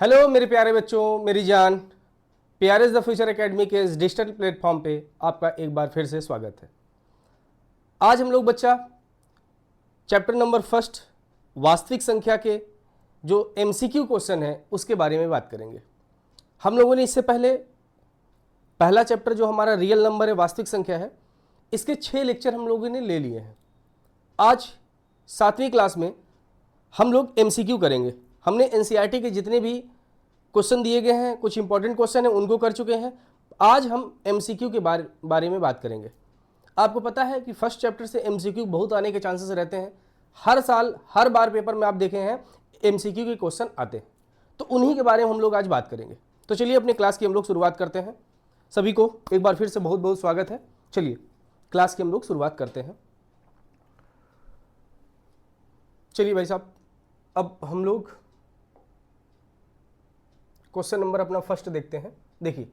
Hello मेरे प्यारे बच्चों, मेरी जान। प्यारे द फ्यूचर एकेडमी के इस डिजिटल प्लेटफॉर्म पे आपका एक बार फिर से स्वागत है। आज हम लोग बच्चा चैप्टर नंबर फर्स्ट वास्तविक संख्या के जो एमसीक्यू क्वेश्चन है उसके बारे में बात करेंगे। हम लोगों ने इससे पहले पहला चैप्टर जो हमारा रियल नंबर है, वास्तविक संख्या है, इसके 6 लेक्चर हम लोगों ने ले लिए हैं। आज 7वीं क्लास में हम लोग एमसीक्यू करेंगे। हमने एनसीईआरटी के जितने भी क्वेश्चन दिए गए हैं, कुछ इंपॉर्टेंट क्वेश्चन हैं, उनको कर चुके हैं। आज हम एमसीक्यू के बारे में बात करेंगे। आपको पता है कि फर्स्ट चैप्टर से एमसीक्यू बहुत आने के चांसेस रहते हैं। हर साल हर बार पेपर में आप देखे हैं एमसीक्यू के क्वेश्चन आते हैं, तो उन्हीं के बारे में हम लोग आज बात करेंगे। तो चलिए अपने क्लास की हम लोग शुरुआत करते हैं। सभी को एक बार फिर से बहुत बहुत स्वागत है। चलिए क्लास की हम लोग शुरुआत करते हैं। चलिए भाई साहब, अब हम लोग क्वेश्चन नंबर अपना फर्स्ट देखते हैं। देखिए,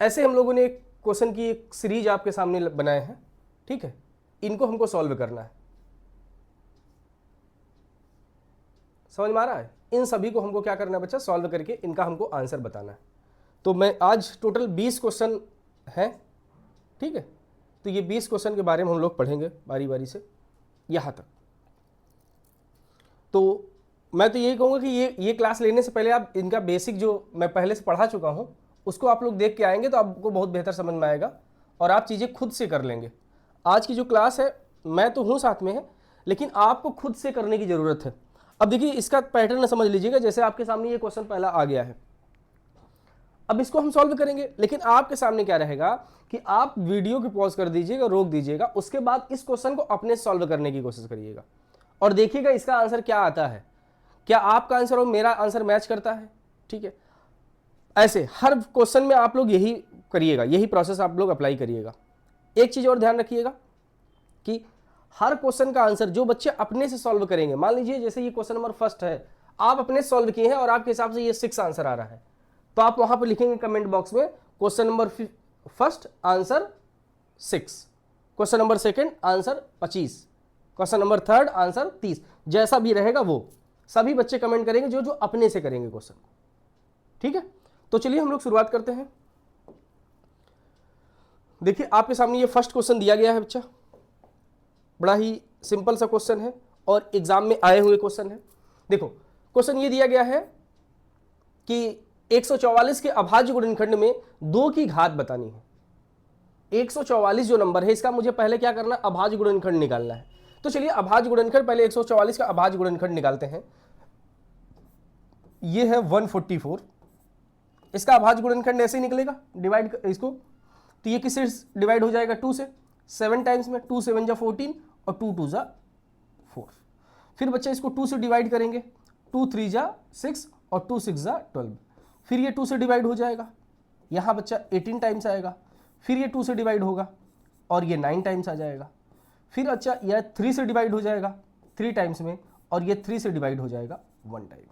ऐसे हम लोगों ने एक क्वेश्चन की एक सीरीज आपके सामने बनाए हैं, ठीक है। इनको हमको सॉल्व करना है। समझ में आ रहा है? इन सभी को हमको क्या करना है बच्चा? सॉल्व करके इनका हमको आंसर बताना है। तो मैं आज टोटल 20 क्वेश्चन हैं, ठीक है। तो ये 20 क्वेश्चन के बारे में हम लोग पढ़ेंगे बारी बारी से यहाँ तक। तो मैं तो यही कहूँगा कि ये क्लास लेने से पहले आप इनका बेसिक जो मैं पहले से पढ़ा चुका हूँ उसको आप लोग देख के आएंगे तो आपको बहुत बेहतर समझ में आएगा और आप चीज़ें खुद से कर लेंगे। आज की जो क्लास है, मैं तो हूँ साथ में है, लेकिन आपको खुद से करने की ज़रूरत है। अब देखिए, इसका पैटर्न समझ लीजिएगा। जैसे आपके सामने ये क्वेश्चन पहला आ गया है, अब इसको हम सॉल्व करेंगे, लेकिन आपके सामने क्या रहेगा कि आप वीडियो की पॉज कर दीजिएगा, रोक दीजिएगा, उसके बाद इस क्वेश्चन को अपने सॉल्व करने की कोशिश करिएगा और देखिएगा इसका आंसर क्या आता है। क्या आपका आंसर और मेरा आंसर मैच करता है? ठीक है। ऐसे हर क्वेश्चन में आप लोग यही करिएगा, यही प्रोसेस आप लोग अप्लाई करिएगा। एक चीज और ध्यान रखिएगा कि हर क्वेश्चन का आंसर जो बच्चे अपने से सॉल्व करेंगे, मान लीजिए जैसे ये क्वेश्चन नंबर फर्स्ट है, आप अपने सॉल्व किए हैं और आपके हिसाब से ये 6 आंसर आ रहा है, तो आप वहां पर लिखेंगे कमेंट बॉक्स में question number first answer 6, question number second answer 25, question number third answer 30। जैसा भी रहेगा वो सभी बच्चे कमेंट करेंगे जो अपने से करेंगे क्वेश्चन, ठीक है। तो चलिए हम लोग शुरुआत करते हैं। देखिए, आपके सामने ये फर्स्ट क्वेश्चन दिया गया है बच्चा। बड़ा ही सिंपल सा क्वेश्चन है और एग्जाम में आए हुए क्वेश्चन है। देखो, क्वेश्चन ये दिया गया है कि 144 के अभाज्य गुणनखंड में 2 की घात बतानी है। 144 जो नंबर है, इसका मुझे पहले क्या करना है? अभाज्य गुणनखंड निकालना है। तो चलिए अभाज्य गुणनखंड, पहले 144 का अभाज्य गुणनखंड निकालते हैं। ये है 144। इसका अभाज्य गुणनखंड ऐसे ही निकलेगा, डिवाइड इसको, तो ये किससे डिवाइड हो जाएगा? 2 से। 7 टाइम्स में 2 7 जा 14 और 2 2 जा 4। फिर बच्चा इसको 2 से डिवाइड करेंगे, 2 3 जा 6 और 2 6 जा 12। फिर ये 2 से डिवाइड हो जाएगा, यहाँ बच्चा 18 टाइम्स आएगा। फिर ये 2 से डिवाइड होगा और ये 9 टाइम्स आ जाएगा। फिर अच्छा यह 3 से डिवाइड हो जाएगा 3 टाइम्स में और ये 3 से डिवाइड हो जाएगा 1 टाइम।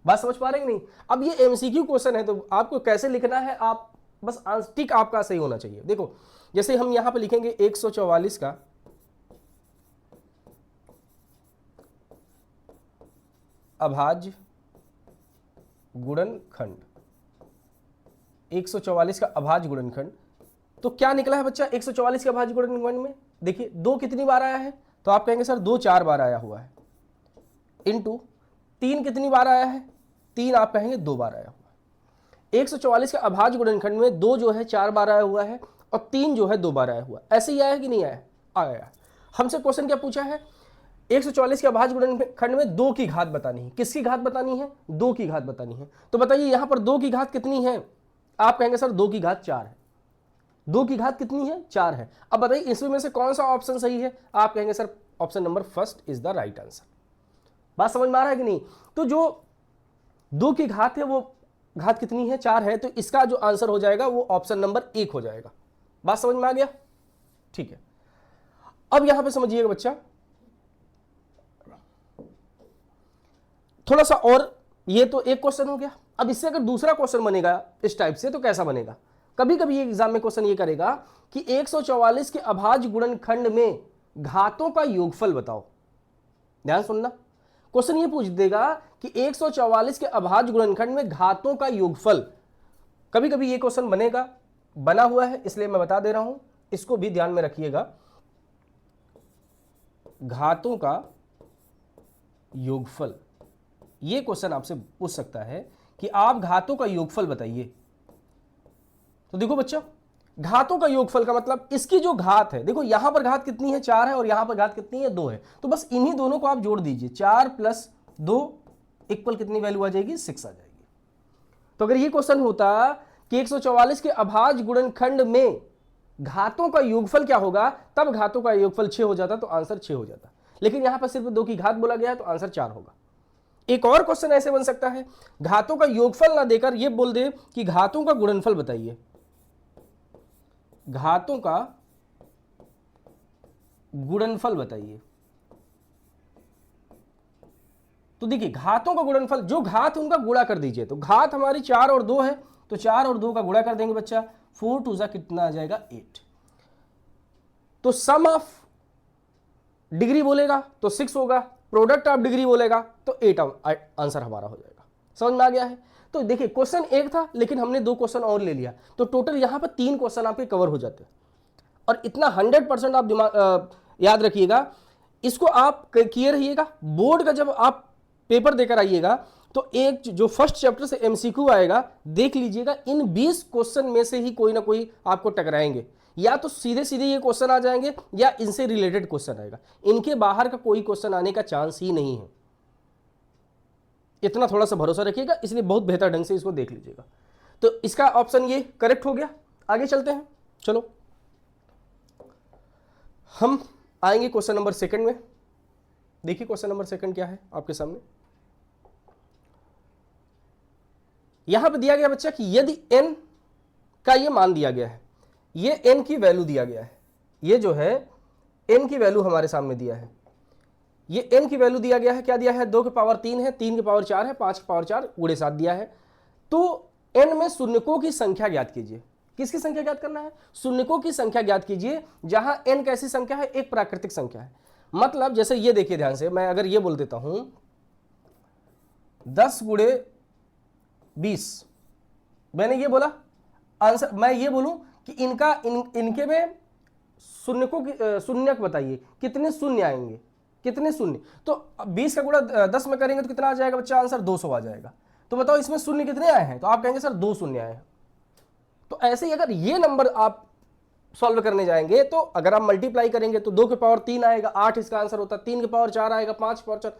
बात समझ पा रहे हैं कि नहीं? अब ये एमसीक्यू क्वेश्चन है तो आपको कैसे लिखना है, आप बस टिक आपका सही होना चाहिए। देखो, जैसे हम यहां पे लिखेंगे 144 का अभाज्य गुणनखंड, 144 का अभाज्य गुणनखंड, तो क्या निकला है बच्चा 144 के अभाज्य गुणनखंड में? देखिए 2 कितनी बार आया है, तो आप कहेंगे सर 2 4 बार आया हुआ है। इनटू 3 कितनी बार आया है? 3 आप कहेंगे 2 बार आया हुआ है। 144 के अभाज्य गुणनखंड में 2 जो है 4 बार आया हुआ है और 3 जो है 2 बार आया हुआ है। ऐसे ही आया कि नहीं आया? आया। हमसे क्वेश्चन क्या पूछा है? 144 के अभाज्य गुणनखंड में 2 की घात बतानी है। किसकी घात बतानी है? 2 की घात बतानी है। तो बताइए यहां पर 2 की घात कितनी है? आप कहेंगे सर 2 की घात 4 है। 2 की घात कितनी है? 4 है। अब बताइए इसमें से कौन सा ऑप्शन सही है? आप कहेंगे sir option number first is the right answer. बात समझ में आ रहा है कि नहीं? तो जो 2 की घात है वो घात कितनी है? 4 है। तो इसका जो आंसर हो जाएगा वो ऑप्शन नंबर 1 हो जाएगा। बात समझ में आ गया? ठीक है। अब यहां पे समझिएगा बच्चा, थोड़ा सा और, ये तो एक क्वेश्चन हो गया। अब इससे अगर दूसरा क्वेश्चन बनेगा इस टाइप से तो कैसा बनेगा? कभी कभी एग्जाम में क्वेश्चन ये करेगा कि 144 के अभाज्य गुणनखंड में घातों का योगफल बताओ। ध्यान सुनना, क्वेश्चन ये पूछ देगा कि 144 के अभाज्य गुणनखंड में घातों का योगफल। कभी कभी ये क्वेश्चन बनेगा, बना हुआ है इसलिए मैं बता दे रहा हूं, इसको भी ध्यान में रखिएगा। घातों का योगफल, ये क्वेश्चन आपसे पूछ सकता है कि आप घातों का योगफल बताइए। तो देखो बच्चों, घातों का योगफल का मतलब इसकी जो घात है, देखो यहां पर घात कितनी है 4 है और यहां पर घात कितनी है 2 है, तो बस इन्हीं दोनों को आप जोड़ दीजिए। 4 + 2 इक्वल कितनी वैल्यू आ जाएगी? 6 आ जाएगी। तो अगर ये क्वेश्चन होता कि 144 के अभाज्य गुणनखंड में घातों का योगफल क्या होगा, तब घातों का योगफल 6 हो जाता, तो आंसर 6 हो जाता। लेकिन यहां पर सिर्फ 2 की घात बोला गया है, तो आंसर 4 होगा। एक और क्वेश्चन ऐसे बन सकता है, घातों का योगफल ना देकर यह बोल दे कि घातों का गुणनफल बताइए। घातों का गुणनफल बताइए। तो देखिए, घातों का गुणनफल, जो घात उनका गुणा कर दीजिए। तो घात हमारी 4 और 2 है, तो 4 और 2 का गुणा कर देंगे बच्चा, 4 2 जा कितना आ जाएगा? 8। तो सम ऑफ डिग्री बोलेगा तो 6 होगा, प्रोडक्ट ऑफ डिग्री बोलेगा तो 8 आंसर हमारा हो जाएगा। समझ में आ गया है? तो देखिए, क्वेश्चन एक था लेकिन हमने 2 क्वेश्चन और ले लिया, तो टोटल यहां पर 3 क्वेश्चन आपके कवर हो जाते हैं। और इतना 100% आप दिमाग याद रखिएगा, इसको आप किए रहिएगा। बोर्ड का जब आप पेपर देकर आइएगा तो एक जो फर्स्ट चैप्टर से एमसीक्यू आएगा, देख लीजिएगा, इन 20 क्वेश्चन में से ही कोई ना कोई आपको टकराएंगे। या तो सीधे सीधे ये क्वेश्चन आ जाएंगे या इनसे रिलेटेड क्वेश्चन आएगा, इनके बाहर का कोई क्वेश्चन आने का चांस ही नहीं है। इतना थोड़ा सा भरोसा रखिएगा, इसलिए बहुत बेहतर ढंग से इसको देख लीजिएगा। तो इसका ऑप्शन ये करेक्ट हो गया। आगे चलते हैं, चलो हम आएंगे क्वेश्चन नंबर 2 में। देखिए क्वेश्चन नंबर 2 क्या है आपके सामने। यहां पे दिया गया बच्चा कि यदि n का ये मान दिया गया है, ये n की वैल्यू दिया गया है, ये जो है n की वैल्यू हमारे सामने दिया है, ये n की वैल्यू दिया गया है। क्या दिया है? 2 की पावर 3 है, 3 की पावर 4 है, 5 की पावर 4 गुणे 7 दिया है। तो n में शून्यकों की संख्या ज्ञात कीजिए। किसकी संख्या ज्ञात करना है? शून्यकों की संख्या ज्ञात कीजिए, जहां n कैसी संख्या है? एक प्राकृतिक संख्या है। मतलब जैसे ये देखिए ध्यान से, मैं अगर ये बोल देता हूं 10 गुणे 20, मैंने ये बोला आंसर, मैं ये बोलूं कि इनके में शून्यकों की शून्यक बताइए, कितने शून्य आएंगे, कितने शून्य। तो 20 का गुणा 10 में करेंगे तो कितना आ जाएगा बच्चा? आंसर 200 आ जाएगा। तो बताओ इसमें शून्य कितने आए हैं? तो आप कहेंगे सर 2 शून्य आए हैं। तो ऐसे ही अगर ये नंबर आप सॉल्व करने जाएंगे तो अगर आप मल्टीप्लाई करेंगे तो 2 की पावर 3 आएगा, 8 इसका आंसर होता है, 3 की पावर 4 आएगा, 5 की पावर 4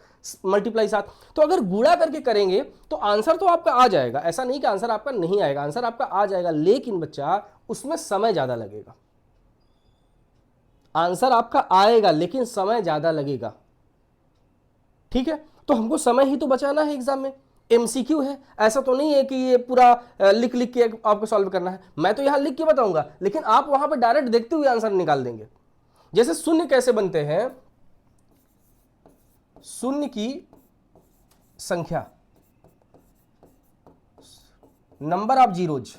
मल्टीप्लाई 7। तो अगर गुणा करके करेंगे तो आंसर तो आपका आ जाएगा, ऐसा नहीं कि आंसर आपका नहीं आएगा, आंसर आपका आ जाएगा, लेकिन बच्चा उसमें समय ज्यादा लगेगा। आंसर आपका आएगा लेकिन समय ज्यादा लगेगा। ठीक है, तो हमको समय ही तो बचाना है एग्जाम में, एमसीक्यू है, ऐसा तो नहीं है कि ये पूरा लिख लिख के आपको सॉल्व करना है। मैं तो यहां लिख के बताऊंगा, लेकिन आप वहां पर डायरेक्ट देखते हुए आंसर निकाल देंगे। जैसे शून्य कैसे बनते हैं? शून्य की संख्या, नंबर ऑफ जीरोज।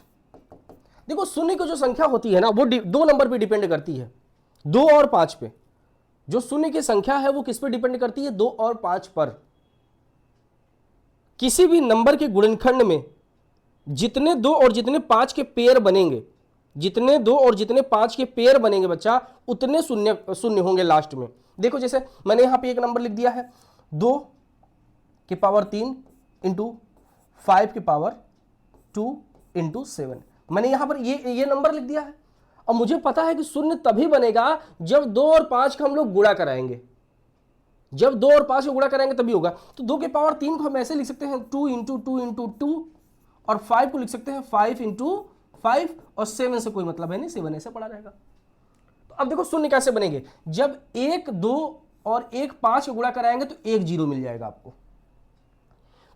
देखो शून्य की जो संख्या होती है ना, वो 2 नंबर पे डिपेंड करती है, 2 और 5 पे। जो शून्य की संख्या है वो किस पे डिपेंड करती है? 2 और 5 पर। किसी भी नंबर के गुणनखंड में जितने 2 और जितने 5 के पेयर बनेंगे, जितने 2 और जितने 5 के पेयर बनेंगे बच्चा, उतने शून्य होंगे लास्ट में। देखो जैसे मैंने यहां पे एक नंबर लिख दिया है, 2 की पावर 3 इंटू 5 की पावर 2 इंटू 7। मैंने यहां पर ये नंबर लिख दिया है। और मुझे पता है कि शून्य तभी बनेगा जब 2 और 5 का हम लोग गुणा कराएंगे। जब 2 और 5 को गुणा कराएंगे तभी होगा। तो 2 की पावर 3 को हम ऐसे लिख सकते हैं 2 इंटू 2 इंटू 2, और 5 को लिख सकते हैं 5 इंटू 5, और 7 से कोई मतलब है नहीं, 7 ऐसे पड़ा रहेगा। तो अब देखो शून्य कैसे बनेंगे? जब 1 2 और 1 5 को गुणा कराएंगे तो 1 0 मिल जाएगा आपको।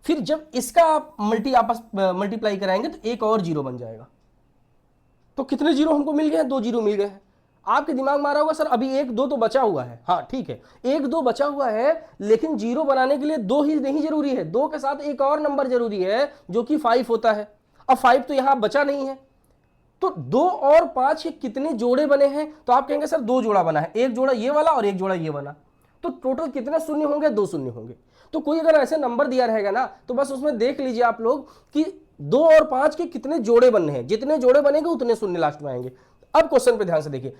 फिर जब इसका आप मल्टीप्लाई कराएंगे तो 1 और 0 बन जाएगा। तो कितने जीरो हमको मिल गए हैं? 2 जीरो मिल गए हैं। आपके दिमाग में आ रहा होगा सर अभी 1 2 तो बचा हुआ है। हाँ ठीक है, 1 2 बचा हुआ है, लेकिन जीरो बनाने के लिए 2 ही नहीं जरूरी है, 2 के साथ एक और नंबर जरूरी है जो कि 5 होता है। अब 5 तो यहां बचा नहीं है, तो 2 और 5 के कितने जोड़े बने हैं? तो आप कहेंगे सर 2 जोड़ा बना है, एक जोड़ा ये वाला और एक जोड़ा ये बना। तो टोटल कितने शून्य होंगे? 2 शून्य होंगे। तो कोई अगर ऐसे नंबर दिया रहेगा ना तो बस उसमें देख लीजिए आप लोग कि 2 और 5 के कितने जोड़े बनने हैं, जितने जोड़े बनेंगे उतने शून्य लास्ट में आएंगे। अब क्वेश्चन पे ध्यान से देखिए,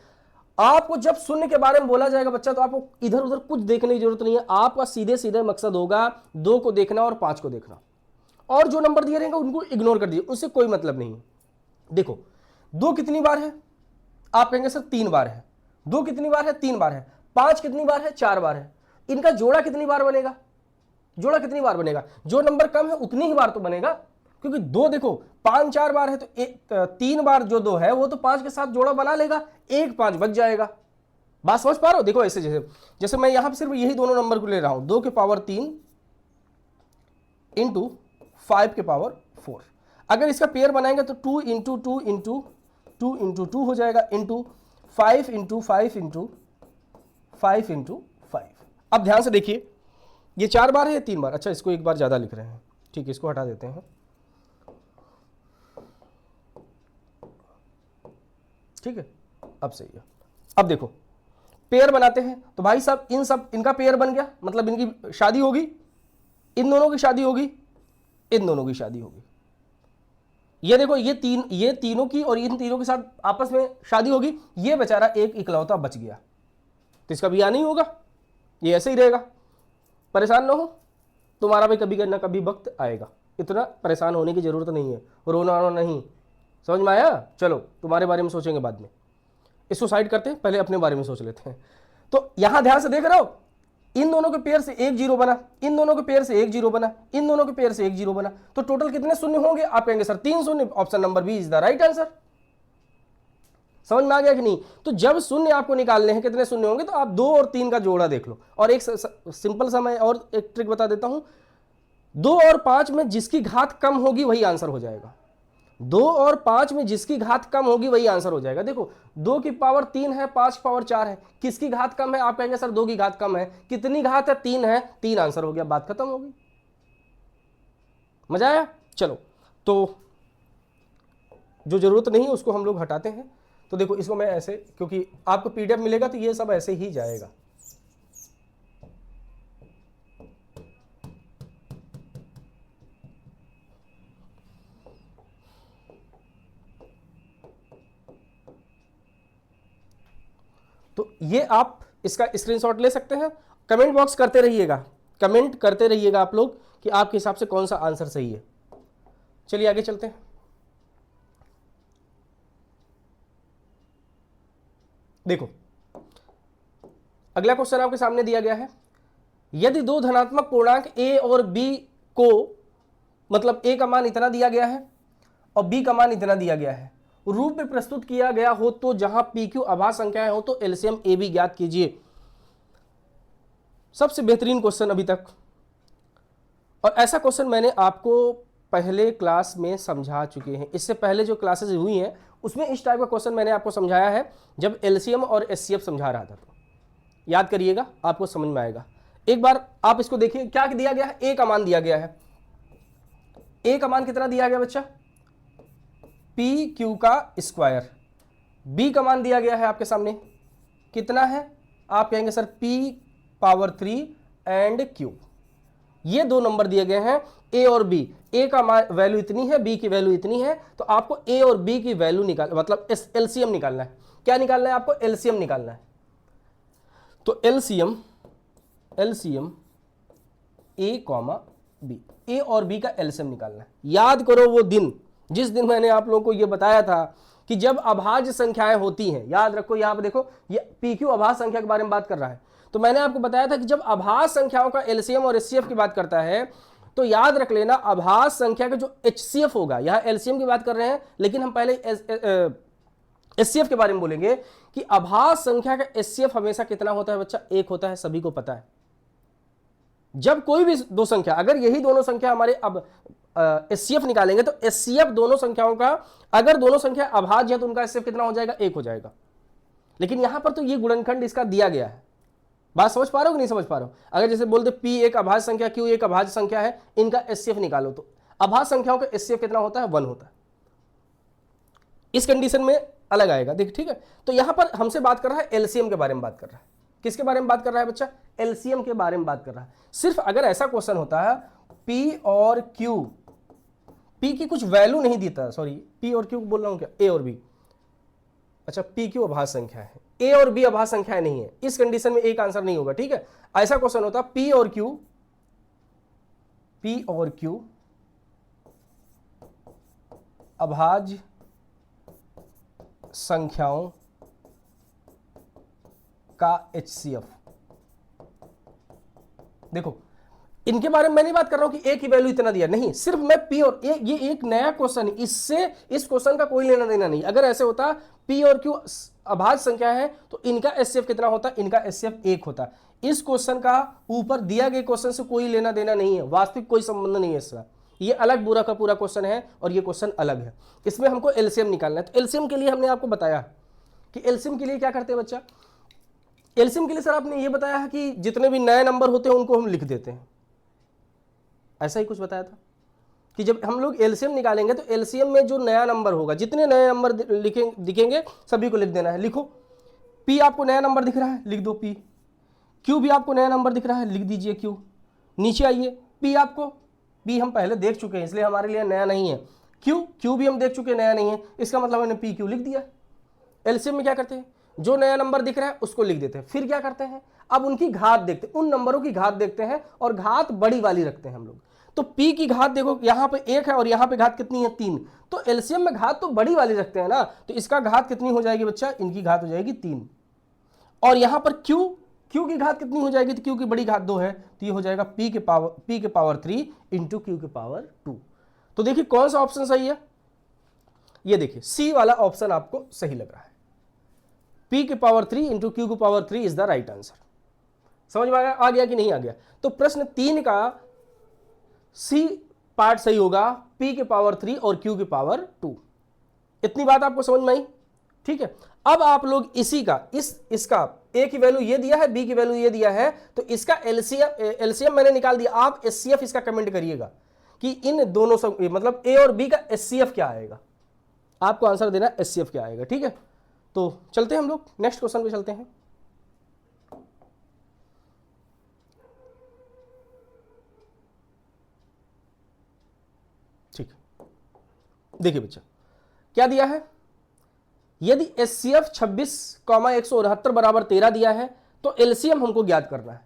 आपको जब शून्य के बारे में बोला जाएगा बच्चा तो आपको इधर उधर कुछ देखने की जरूरत नहीं है, आपका सीधे सीधे मकसद होगा 2 को देखना और 5 को देखना, और जो नंबर दिए रहेंगे उनको इग्नोर कर दीजिए, उससे कोई मतलब नहीं है। देखो 2 कितनी बार है? आप कहेंगे सर 3 बार है। 2 कितनी बार है? 3 बार है। 5 कितनी बार है? 4 बार है। इनका जोड़ा कितनी बार बनेगा? जोड़ा कितनी बार बनेगा? जो नंबर कम है उतनी ही बार तो बनेगा, क्योंकि 2 देखो 5 4 बार है तो 3 बार जो 2 है वो तो 5 के साथ जोड़ा बना लेगा, 1 5 बच जाएगा। बात समझ पा रहे हो? देखो ऐसे जैसे जैसे मैं यहां पर सिर्फ यही दोनों नंबर को ले रहा हूं, 2 के पावर 3 इंटू 5 के पावर 4। अगर इसका पेयर बनाएंगे तो 2 इंटू 2 इंटू 2 इंटू 2 हो जाएगा, इंटू 5 इंटू 5 इंटू 5 इंटू 5। अब ध्यान से देखिए, ये 4 बार है या 3 बार? अच्छा इसको एक बार ज्यादा लिख रहे हैं, ठीक है इसको हटा देते हैं। ठीक है अब सही है। अब देखो पेयर बनाते हैं तो भाई साहब इन सब इनका पेयर बन गया, मतलब इनकी शादी होगी, इन दोनों की शादी होगी, इन दोनों की शादी होगी। ये देखो ये तीनों की और इन तीनों के साथ आपस में शादी होगी, ये बेचारा एक इकलौता बच गया, तो इसका ब्याह नहीं होगा, ये ऐसे ही रहेगा। परेशान ना हो, तुम्हारा भी कभी ना कभी वक्त आएगा, इतना परेशान होने की जरूरत नहीं है, रोना रोना नहीं। समझ में आया? चलो तुम्हारे बारे में सोचेंगे बाद में, इसको साइड करते हैं, पहले अपने बारे में सोच लेते हैं। तो यहां ध्यान से देख रहे हो, इन दोनों के पेयर से एक 0 बना, इन दोनों के पेयर से एक 0 बना, इन दोनों के पेयर से एक 0 बना, तो टोटल कितने शून्य होंगे? आप कहेंगे सर 3 शून्य। Option number B is the right answer. समझ में आ गया कि नहीं? तो जब शून्य आपको निकालने हैं कितने शून्य होंगे, तो आप 2 और 3 का जोड़ा देख लो। और एक सिंपल सा मैं और एक ट्रिक बता देता हूं, 2 और 5 में जिसकी घात कम होगी वही आंसर हो जाएगा। 2 और 5 में जिसकी घात कम होगी वही आंसर हो जाएगा। देखो 2 की पावर 3 है, 5 की पावर 4 है, किसकी घात कम है? आप कहेंगे सर 2 की घात कम है। कितनी घात है? 3 है, 3 आंसर हो गया, बात खत्म हो गई। मजा आया? चलो तो जो जरूरत नहीं है उसको हम लोग हटाते हैं। तो देखो इसको मैं ऐसे, क्योंकि आपको पीडीएफ मिलेगा तो ये सब ऐसे ही जाएगा। तो ये आप इसका स्क्रीनशॉट ले सकते हैं, कमेंट बॉक्स करते रहिएगा, कमेंट करते रहिएगा आप लोग कि आपके हिसाब से कौन सा आंसर सही है। चलिए आगे चलते हैं। देखो अगला क्वेश्चन आपके सामने दिया गया है, यदि 2 धनात्मक पूर्णांक a और b को, मतलब a का मान इतना दिया गया है और b का मान इतना दिया गया है, रूप में प्रस्तुत किया गया हो तो जहां pq अभाज्य संख्याएं हो तो एलसीएम ab ज्ञात कीजिए। सबसे बेहतरीन क्वेश्चन अभी तक, और ऐसा क्वेश्चन मैंने आपको पहले क्लास में समझा चुके हैं। इससे पहले जो क्लासेस हुई हैं उसमें इस टाइप का क्वेश्चन मैंने आपको समझाया है, जब एलसीएम और एचसीएफ समझा रहा था। तो याद करिएगा, आपको समझ में आएगा। एक बार आप इसको देखिए, क्या दिया गया है? ए का मान दिया गया है। ए का मान कितना दिया गया बच्चा? पी क्यू का स्क्वायर। बी का मान दिया गया है आपके सामने, कितना है? आप कहेंगे sir P power 3 and Q. ये 2 नंबर दिए गए हैं, ए और बी। ए का वैल्यू इतनी है, बी की वैल्यू इतनी है, तो आपको ए और बी की वैल्यू मतलब एलसीएम निकालना है। क्या निकालना है आपको? एलसीएम निकालना है। तो एलसीएम ए कॉमा बी, ए और बी का एलसीएम निकालना है। याद करो वो दिन जिस दिन मैंने आप लोगों को ये बताया था कि जब अभाज्य संख्याएं होती हैं, याद रखो यहां पर देखो ये पीक्यू अभाज्य संख्या के बारे में बात कर रहा है, तो मैंने आपको बताया था कि जब अभाज्य संख्याओं का एलसीएम और एचसीएफ की बात करता है तो याद रख लेना अभाज्य संख्या का जो एचसीएफ होगा, यहां एलसीएम की बात कर रहे हैं लेकिन हम पहले एचसीएफ के बारे में बोलेंगे कि अभाज्य संख्या का एचसीएफ हमेशा कितना होता है बच्चा? 1 होता है, सभी को पता है। जब कोई भी 2 संख्या, अगर यही दोनों संख्या हमारे अब एचसीएफ निकालेंगे तो एचसीएफ दोनों संख्याओं का, अगर दोनों संख्या अभाज्य है तो उनका एचसीएफ कितना हो जाएगा? 1 हो जाएगा। लेकिन यहां पर तो ये गुणनखंड इसका दिया गया है। बात समझ पा रहे हो कि नहीं समझ पा रहे हो? अगर जैसे बोलते p एक अभाज्य संख्या, q एक अभाज्य संख्या है, इनका एचसीएफ निकालो, तो अभाज्य संख्याओं का एचसीएफ कितना होता है? 1 होता है। इस कंडीशन में अलग आएगा, देख ठीक है। तो यहां पर हमसे बात कर रहा है एलसीएम के बारे में बात कर रहा है। किसके बारे में बात कर रहा है बच्चा? एलसीएम के बारे में बात कर रहा है। सिर्फ अगर ऐसा क्वेश्चन होता है P और Q, P की कुछ वैल्यू नहीं देता, सॉरी P और Q बोल रहा हूं क्या, A और B, अच्छा P Q अभाज्य संख्या है, A और B अभाज्य संख्या नहीं है, इस कंडीशन में एक आंसर नहीं होगा, ठीक है। ऐसा क्वेश्चन होता P और Q अभाज्य संख्याओं का HCF। देखो इनके बारे में मैं नहीं बात कर रहा हूं कि ए की वैल्यू इतना दिया, नहीं, सिर्फ मैं P और ए, ये एक नया क्वेश्चन, इससे इस क्वेश्चन का कोई लेना देना नहीं। अगर ऐसे होता P और Q अभाज्य संख्या है तो इनका HCF कितना होता? इनका HCF 1 होता। इस क्वेश्चन का ऊपर दिया गए क्वेश्चन से कोई लेना देना नहीं है, वास्तविक कोई संबंध नहीं है इसका। ये अलग पूरा का पूरा क्वेश्चन है और ये क्वेश्चन अलग है। इसमें हमको एलसीएम निकालना है। तो एलसीएम के लिए हमने आपको बताया कि एलसीएम के लिए क्या करते हैं बच्चा, एलसीएम के लिए सर आपने ये बताया है कि जितने भी नए नंबर होते हैं उनको हम लिख देते हैं, ऐसा ही कुछ बताया था कि जब हम लोग एलसीएम निकालेंगे तो एलसीएम में जो नया नंबर होगा, जितने नए नंबर दिखेंगे सभी को लिख देना है। लिखो, P आपको नया नंबर दिख रहा है, लिख दो P। Q भी आपको नया नंबर दिख रहा है, लिख दीजिए Q। नीचे आइए, P आपको, P हम पहले देख चुके हैं इसलिए हमारे लिए नया नहीं है। Q भी हम देख चुके हैं, नया नहीं है, इसका मतलब हमने PQ लिख दिया। एलसीएम में क्या करते हैं, जो नया नंबर दिख रहा है उसको लिख देते हैं। फिर क्या करते हैं, अब उनकी घात देखते हैं, उन नंबरों की घात देखते हैं और घात बड़ी वाली रखते हैं हम लोग। तो P की घात देखो, यहां पे 1 है और यहां पे घात कितनी है 3, तो एलसीएम में घात तो बड़ी वाली रखते हैं ना, तो इसका घात कितनी हो जाएगी बच्चा, इनकी घात हो जाएगी 3। और यहां पर Q की घात कितनी हो जाएगी, तो Q की बड़ी घात 2 है, तो ये हो जाएगा P के पावर 3 इंटू Q के पावर 2। तो देखिए कौन सा ऑप्शन सही है, ये देखिए C वाला ऑप्शन आपको सही लग रहा है। P के पावर 3 इंटू Q के power 3 is the right answer. समझ में आ गया कि नहीं आ गया? तो प्रश्न 3 का C पार्ट सही होगा, P के पावर 3 और Q के पावर 2। इतनी बात आपको समझ में आई, ठीक है। अब आप लोग इसी का इसका A की वैल्यू ये दिया है, B की वैल्यू ये दिया है, तो इसका एलसीएम मैंने निकाल दिया। आप एचसीएफ इसका कमेंट करिएगा कि इन दोनों सब मतलब A और B का एचसीएफ क्या आएगा, आपको आंसर देना एचसीएफ क्या आएगा, ठीक है। तो चलते हैं हम लोग नेक्स्ट क्वेश्चन पे चलते हैं। ठीक है, देखिए बच्चा क्या दिया है, यदि एचसीएफ 26,169 बराबर 13 दिया है तो एलसीएम हमको ज्ञात करना है।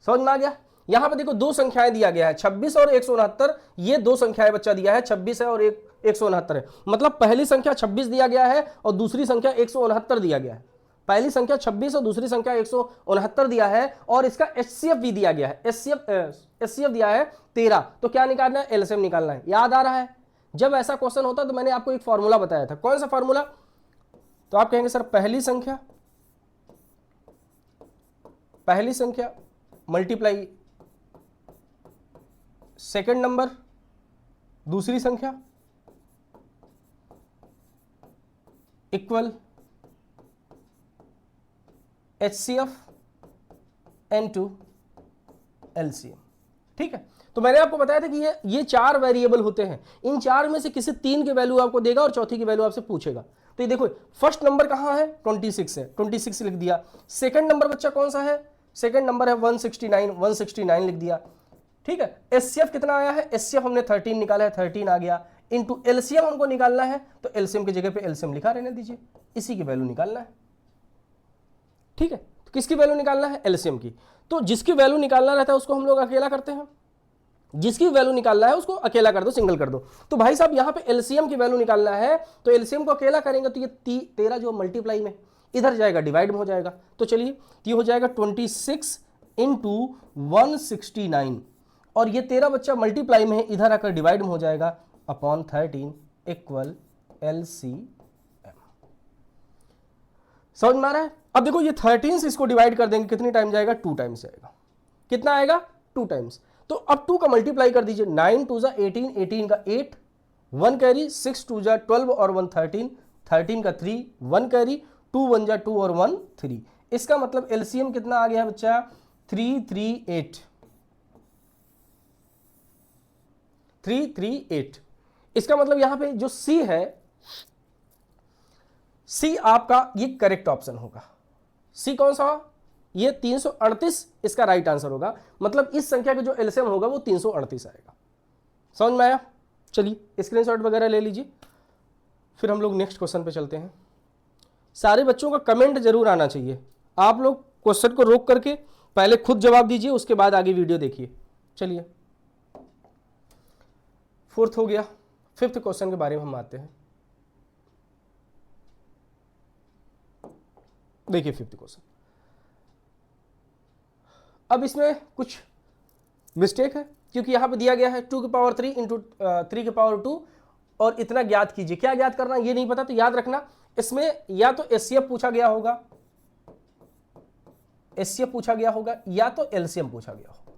समझ में आ गया? यहां पर देखो दो संख्याएं दिया गया है, 26 और 169, ये दो संख्याएं बच्चा दिया है, 26 है और 169 है। मतलब पहली संख्या 26 दिया गया है और दूसरी संख्या 169 दिया गया है। पहली संख्या 26 और दूसरी संख्या 169 दिया है और इसका एचसीएफ भी दिया गया है, एचसीएफ दिया है 13। तो क्या निकालना है, एलसीएम निकालना है। याद आ रहा है, जब ऐसा क्वेश्चन होता तो मैंने आपको एक फॉर्मूला बताया था। कौन सा फॉर्मूला? तो आप कहेंगे सर पहली संख्या मल्टीप्लाई सेकंड नंबर, दूसरी संख्या इक्वल एचसीएफ इनटू एलसीएम, ठीक है। तो मैंने आपको बताया था कि ये 4 वेरिएबल होते हैं, इन 4 में से किसी 3 की वैल्यू आपको देगा और चौथी की वैल्यू आपसे पूछेगा। तो ये देखो फर्स्ट नंबर कहां है, 26 है, 26 लिख दिया। सेकंड नंबर बच्चा कौन सा है, सेकंड नंबर है 169 लिख दिया, ठीक है। एचसीएफ कितना आया है, एचसीएफ हमने 13 निकाला है, 13 आ गया। इनटू एलसीएम हमको निकालना है, तो एलसीएम की जगह पे एलसीएम लिखा रहने दीजिए, इसी की वैल्यू निकालना है, ठीक है। तो किसकी वैल्यू निकालना है, एलसीएम की। तो जिसकी वैल्यू निकालना रहता है उसको हम लोग अकेला करते हैं, जिसकी वैल्यू निकालना है उसको अकेला कर दो, सिंगल कर दो। तो भाई साहब यहाँ पे एलसीएम की वैल्यू निकालना है, तो एलसीएम को अकेला करेंगे तो ये 13 जो मल्टीप्लाई में इधर जाएगा, डिवाइड में हो जाएगा। तो चलिए ये हो जाएगा 26 इंटू 169 और ये 13 बच्चा मल्टीप्लाई में है, इधर आकर डिवाइड में हो जाएगा अपॉन 13 इक्वल एलसीएम। समझ में आ रहा है? अब देखो ये 13 से इसको डिवाइड कर देंगे, कितनी टाइम जाएगा, 2 टाइम्स जाएगा। कितना आएगा, 2 टाइम्स। तो अब 2 का मल्टीप्लाई कर दीजिए, 9 2 जा 18, 18 का 8, 1 कैरी, 6 2 जा 12 और 1 13, 13 का 3, 1 कैरी, 2 1 जा 2 और 1 3। इसका मतलब एलसीएम कितना आ गया बच्चा, 338। इसका मतलब यहां पे जो सी है, सी आपका ये करेक्ट ऑप्शन होगा। सी कौन सा, ये 338 इसका राइट आंसर होगा, मतलब इस संख्या का जो एलसीएम होगा वो 338 आएगा। समझ में आया? चलिए स्क्रीनशॉट वगैरह ले लीजिए, फिर हम लोग नेक्स्ट क्वेश्चन पे चलते हैं। सारे बच्चों का कमेंट जरूर आना चाहिए, आप लोग क्वेश्चन को रोक करके पहले खुद जवाब दीजिए, उसके बाद आगे वीडियो देखिए। चलिए फोर्थ हो गया, फिफ्थ क्वेश्चन के बारे में हम आते हैं। देखिए फिफ्थ क्वेश्चन, अब इसमें कुछ मिस्टेक है क्योंकि यहां पे दिया गया है 2 की पावर 3 इंटू 3 की पावर 2 और इतना ज्ञात कीजिए। क्या ज्ञात करना ये नहीं पता, तो याद रखना इसमें या तो एचसीएफ पूछा गया होगा, एचसीएफ पूछा गया होगा, या तो एलसीएम पूछा गया होगा।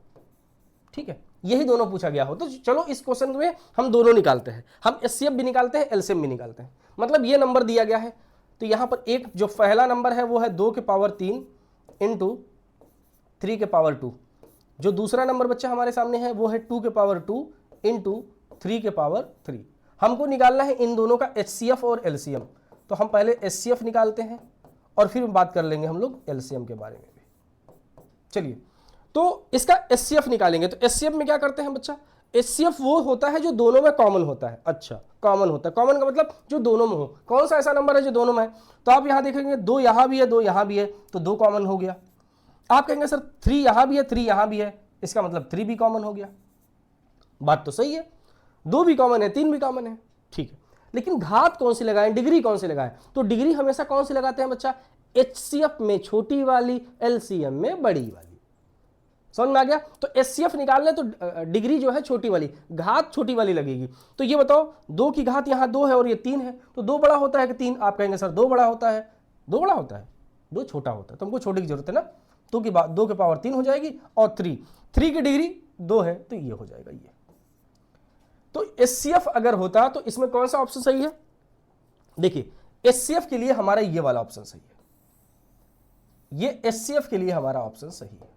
ठीक है, यही दोनों पूछा गया हो। तो चलो इस क्वेश्चन में हम दोनों निकालते हैं, हम एचसीएफ भी निकालते हैं, एलसीएम भी निकालते हैं। मतलब ये नंबर दिया गया है, तो यहां पर एक जो पहला नंबर है वो है 2 के पावर 3 इंटू 3 के पावर 2। जो दूसरा नंबर बच्चा हमारे सामने है वो है 2 के पावर 2 इंटू 3 के पावर 3। हमको निकालना है इन दोनों का एचसीएफ और एलसीएम, तो हम पहले एचसीएफ निकालते हैं और फिर बात कर लेंगे हम लोग एलसीएम के बारे में भी। चलिए, तो इसका एचसीएफ निकालेंगे, तो एचसीएफ में क्या करते हैं बच्चा, एचसीएफ वो होता है जो दोनों में कॉमन होता है। अच्छा, कॉमन होता है, कॉमन का मतलब जो दोनों में हो। कौन सा ऐसा नंबर है जो दोनों में है, तो आप यहां देखेंगे 2 यहां भी है, 2 यहां भी है, तो 2 कॉमन हो गया। आप कहेंगे सर 3 यहां भी है, 3 यहां भी है, इसका मतलब 3 भी कॉमन हो गया। बात तो सही है, 2 भी कॉमन है, 3 भी कॉमन है, ठीक है। लेकिन घात कौन सी लगाएं, डिग्री कौन सी लगाएं, तो डिग्री हमेशा कौन सी लगाते हैं बच्चा, एचसीएफ में छोटी वाली, एलसीएम में बड़ी वाली। समझ में आ गया? तो एचसीएफ निकालने तो डिग्री जो है छोटी वाली, घात छोटी वाली लगेगी। तो ये बताओ 2 की घात यहां 2 है और ये 3 है, तो 2 बड़ा होता है कि 3? आप कहेंगे सर 2 बड़ा होता है, 2 बड़ा होता है, 2 छोटा होता है, तो हमको छोटे की जरूरत है ना। 2 के पावर 3 हो जाएगी और 3 की डिग्री 2 है, तो ये हो जाएगा ये। तो एचसीएफ अगर होता तो इसमें कौन सा ऑप्शन सही है, देखिए एचसीएफ के लिए हमारा ये वाला ऑप्शन सही है, ये एचसीएफ के लिए हमारा ऑप्शन सही है,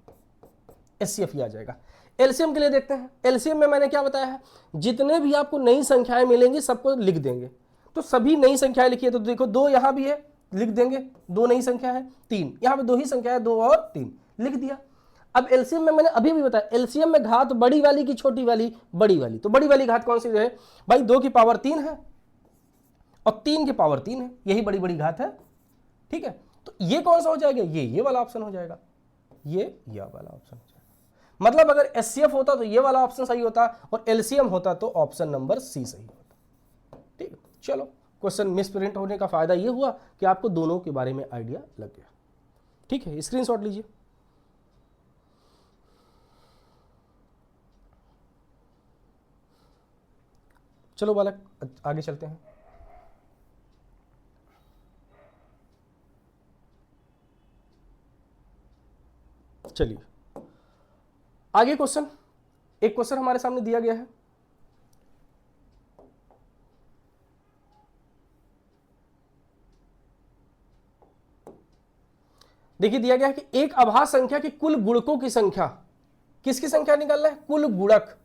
एचसीएफ ही आ जाएगा। एलसीएम के लिए देखते हैं। एलसीएम में मैंने क्या बताया है, जितने भी आपको नई संख्याएं मिलेंगी सबको लिख देंगे। तो सभी नई संख्याएं लिखिए, तो देखो 2 यहां भी है, लिख देंगे, 2 नई संख्या है, 3 यहां पे 2 ही संख्या है, 2 और 3 लिख दिया। अब एलसीएम में मैंने अभी भी बताया, एलसीएम में घात बड़ी वाली की छोटी वाली, बड़ी वाली, तो बड़ी वाली घात कौन सी है भाई, 2 की पावर 3 है और 3 की पावर 3 है, यही बड़ी बड़ी घात है। ठीक है, तो ये कौन सा हो जाएगा, ये वाला ऑप्शन हो जाएगा, ये वाला ऑप्शन हो जाएगा। मतलब अगर एचसीएफ होता तो ये वाला ऑप्शन सही होता और एलसीएम होता तो ऑप्शन नंबर सी सही होता। ठीक है, चलो क्वेश्चन मिस प्रिंट होने का फायदा ये हुआ कि आपको दोनों के बारे में आइडिया लग गया। ठीक है, स्क्रीनशॉट लीजिए। चलो बालक आगे चलते हैं। चलिए आगे क्वेश्चन, एक क्वेश्चन हमारे सामने दिया गया है। देखिए दिया गया है कि एक अभाज्य संख्या की कुल गुणकों की संख्या, किसकी संख्या निकालना है, कुल गुणक।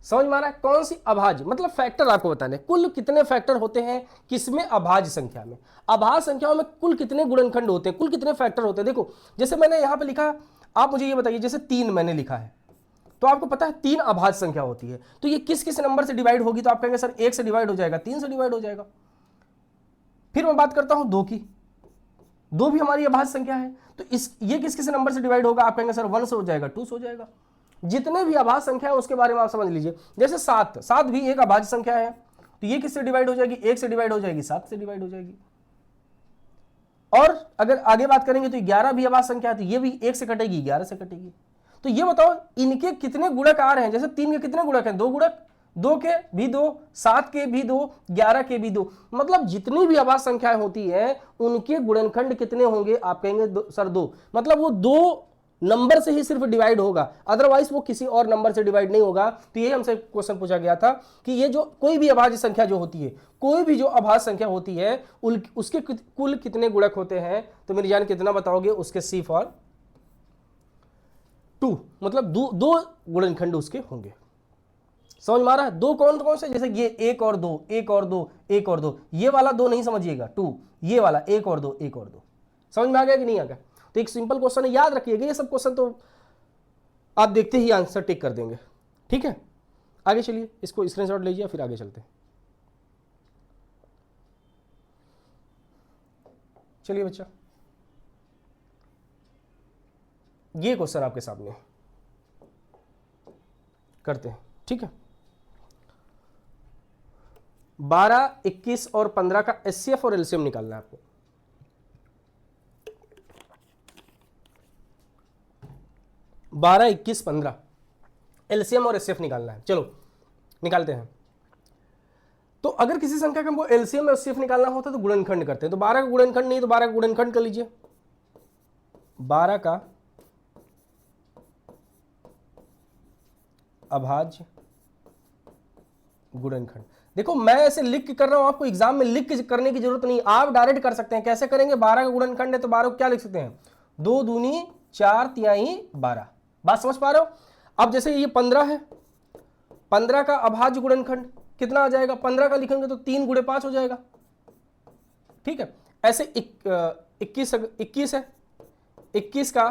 समझ में आ रहा है, कौन सी अभाज्य, मतलब फैक्टर आपको बताने, कुल कितने फैक्टर होते हैं किसमें, अभाज्य संख्या में। अभाज्य संख्याओं में कुल कितने गुणनखंड होते हैं, कुल कितने फैक्टर होते हैं। देखो जैसे मैंने यहां पे लिखा, आप मुझे ये बताइए, जैसे 3 मैंने लिखा है, तो आपको पता है 3 अभाज्य संख्या होती है, तो ये किस किस नंबर से डिवाइड होगी, तो आप कहेंगे सर 1 से डिवाइड हो जाएगा, 3 से डिवाइड हो जाएगा। फिर मैं बात करता हूं 2 की, 2 भी हमारी अभाज्य संख्या है, तो ये किस किस नंबर से डिवाइड होगा, आप कहेंगे सर 1 से हो जाएगा, 2 से हो जाएगा। जितने भी अभाज्य संख्या है उसके बारे में आप समझ लीजिए। जैसे 7 भी एक अभाज्य संख्या है, तो ये किससे डिवाइड हो जाएगी, 1 से डिवाइड हो जाएगी, 7 से डिवाइड हो जाएगी। और अगर आगे बात करेंगे तो 11 भी अभाज्य संख्या है, तो ये भी 1 से कटेगी, 11 से कटेगी। तो ये बताओ इनके कितने गुणक आ रहे हैं, जैसे 3 के कितने गुणक हैं, 2 गुणक, 2 के भी 2, 7 के भी 2, 11 के भी 2। मतलब जितनी भी अभाज्य संख्याएं होती हैं उनके गुणनखंड कितने होंगे, आप कहेंगे सर 2, मतलब वो 2 नंबर से ही सिर्फ डिवाइड होगा, अदरवाइज वो किसी और नंबर से डिवाइड नहीं होगा। तो ये हमसे क्वेश्चन पूछा गया था कि ये जो कोई भी अभाज्य संख्या जो होती है, कोई भी जो अभाज्य संख्या होती है उसके कुल कितने गुणक होते हैं। तो मेरी जान कितना बताओगे, उसके C फॉर 2, मतलब 2 गुणनखंड उसके होंगे। समझ में आ रहा है, 2 कौन कौन से, जैसे ये 1 और 2, 1 और 2, 1 और 2, ये वाला 2 नहीं समझिएगा 2, ये वाला 1 और 2, 1 और 2, समझ में आ गया कि नहीं आ गया? तो एक सिंपल क्वेश्चन है, याद रखिएगा ये सब क्वेश्चन तो आप देखते ही आंसर टिक कर देंगे। ठीक है, आगे चलिए, इसको स्क्रीनशॉट लीजिए फिर आगे चलते हैं। चलिए बच्चा, ये क्वेश्चन आपके सामने करते हैं। ठीक है, 12, 21 और 15 का एचसीएफ और एलसीएम निकालना है आपको। 12, 21, 15 एलसीएम और एचसीएफ निकालना है। चलो निकालते हैं। तो अगर किसी संख्या का हमको एलसीएम और एचसीएफ निकालना होता है तो गुणनखंड करते हैं। तो 12 का गुणनखंड नहीं तो 12 का गुणनखंड कर लीजिए। 12 का अभाज्य गुणनखंड। देखो मैं ऐसे लिख के कर रहा हूं, आपको एग्जाम में लिख के करने की जरूरत नहीं, आप डायरेक्ट कर सकते हैं। कैसे करेंगे? 12 का गुणनखंड है तो 12 को क्या लिख सकते हैं? 2 दूनी 4 तिहाई 12। बात समझ पा रहे हो? अब जैसे ये 15 है, 15 का अभाज्य गुणनखंड कितना आ जाएगा? 15 का लिखेंगे तो 3 गुणे 5 हो जाएगा। ठीक है, ऐसे 21 है, 21 का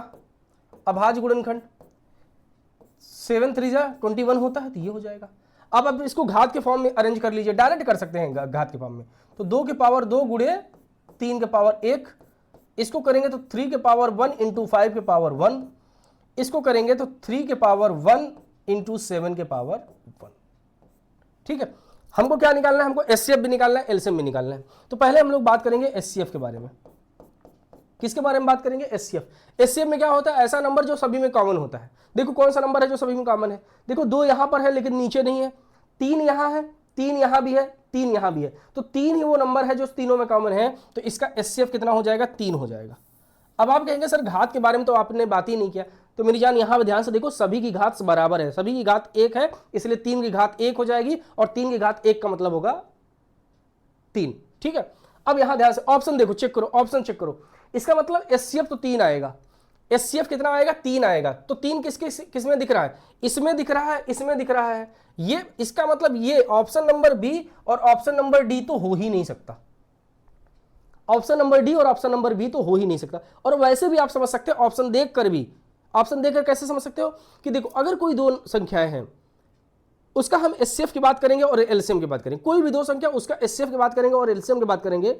अभाज्य गुणनखंड 7 3 21 होता है तो ये हो जाएगा। अब आप इसको घात के फॉर्म में अरेंज कर लीजिए, डायरेक्ट कर सकते हैं घात के फॉर्म में। तो 2 के पावर 2 गुणे 3 के पावर 1, इसको करेंगे तो 3 के पावर 1 इंटू 5 के पावर 1, इसको करेंगे तो 3 के पावर 1 इंटू 7 के पावर 1। ठीक है, हमको क्या निकालना है? हमको एचसीएफ भी निकालना है, एलसीएम भी निकालना है। तो पहले हम लोग बात करेंगे एचसीएफ के बारे में। किसके बारे में बात करेंगे? एचसीएफ। एचसीएफ में क्या होता है? ऐसा नंबर जो सभी में कॉमन होता है। देखो कौन सा नंबर है जो सभी में कॉमन है? देखो 2 यहां पर है लेकिन नीचे नहीं है, 3 यहां है, 3 यहां भी है, 3 यहां भी है, तो 3 ही वो नंबर है जो तीनों में कॉमन है। तो इसका एचसीएफ कितना हो जाएगा? 3 हो जाएगा। अब आप कहेंगे सर घात के बारे में तो आपने बात ही नहीं किया। तो मेरी जान यहां ध्यान से देखो, सभी की घात बराबर है, सभी की घात 1 है, इसलिए 3 की घात 1 हो जाएगी और 3 की घात 1 का मतलब होगा 3। ठीक है, अब यहां ध्यान से ऑप्शन देखो, चेक करो, ऑप्शन चेक करो। इसका मतलब एचसीएफ तो 3 आएगा। एचसीएफ कितना आएगा? 3 आएगा। तो 3 किस में दिख रहा है? इसमें दिख रहा है, इसमें दिख रहा है। ये इसका मतलब ये ऑप्शन नंबर बी और ऑप्शन नंबर डी तो हो ही नहीं सकता। ऑप्शन नंबर डी और ऑप्शन नंबर बी तो हो ही नहीं सकता। और वैसे भी आप समझ सकते हो ऑप्शन देखकर भी। ऑप्शन देखकर कैसे समझ सकते हो? कि देखो अगर कोई दो संख्याएं हैं उसका हम एचसीएफ की बात करेंगे और एलसीएम की बात करेंगे, कोई भी दो संख्या उसका एचसीएफ की बात करेंगे और एलसीएम की बात करेंगे,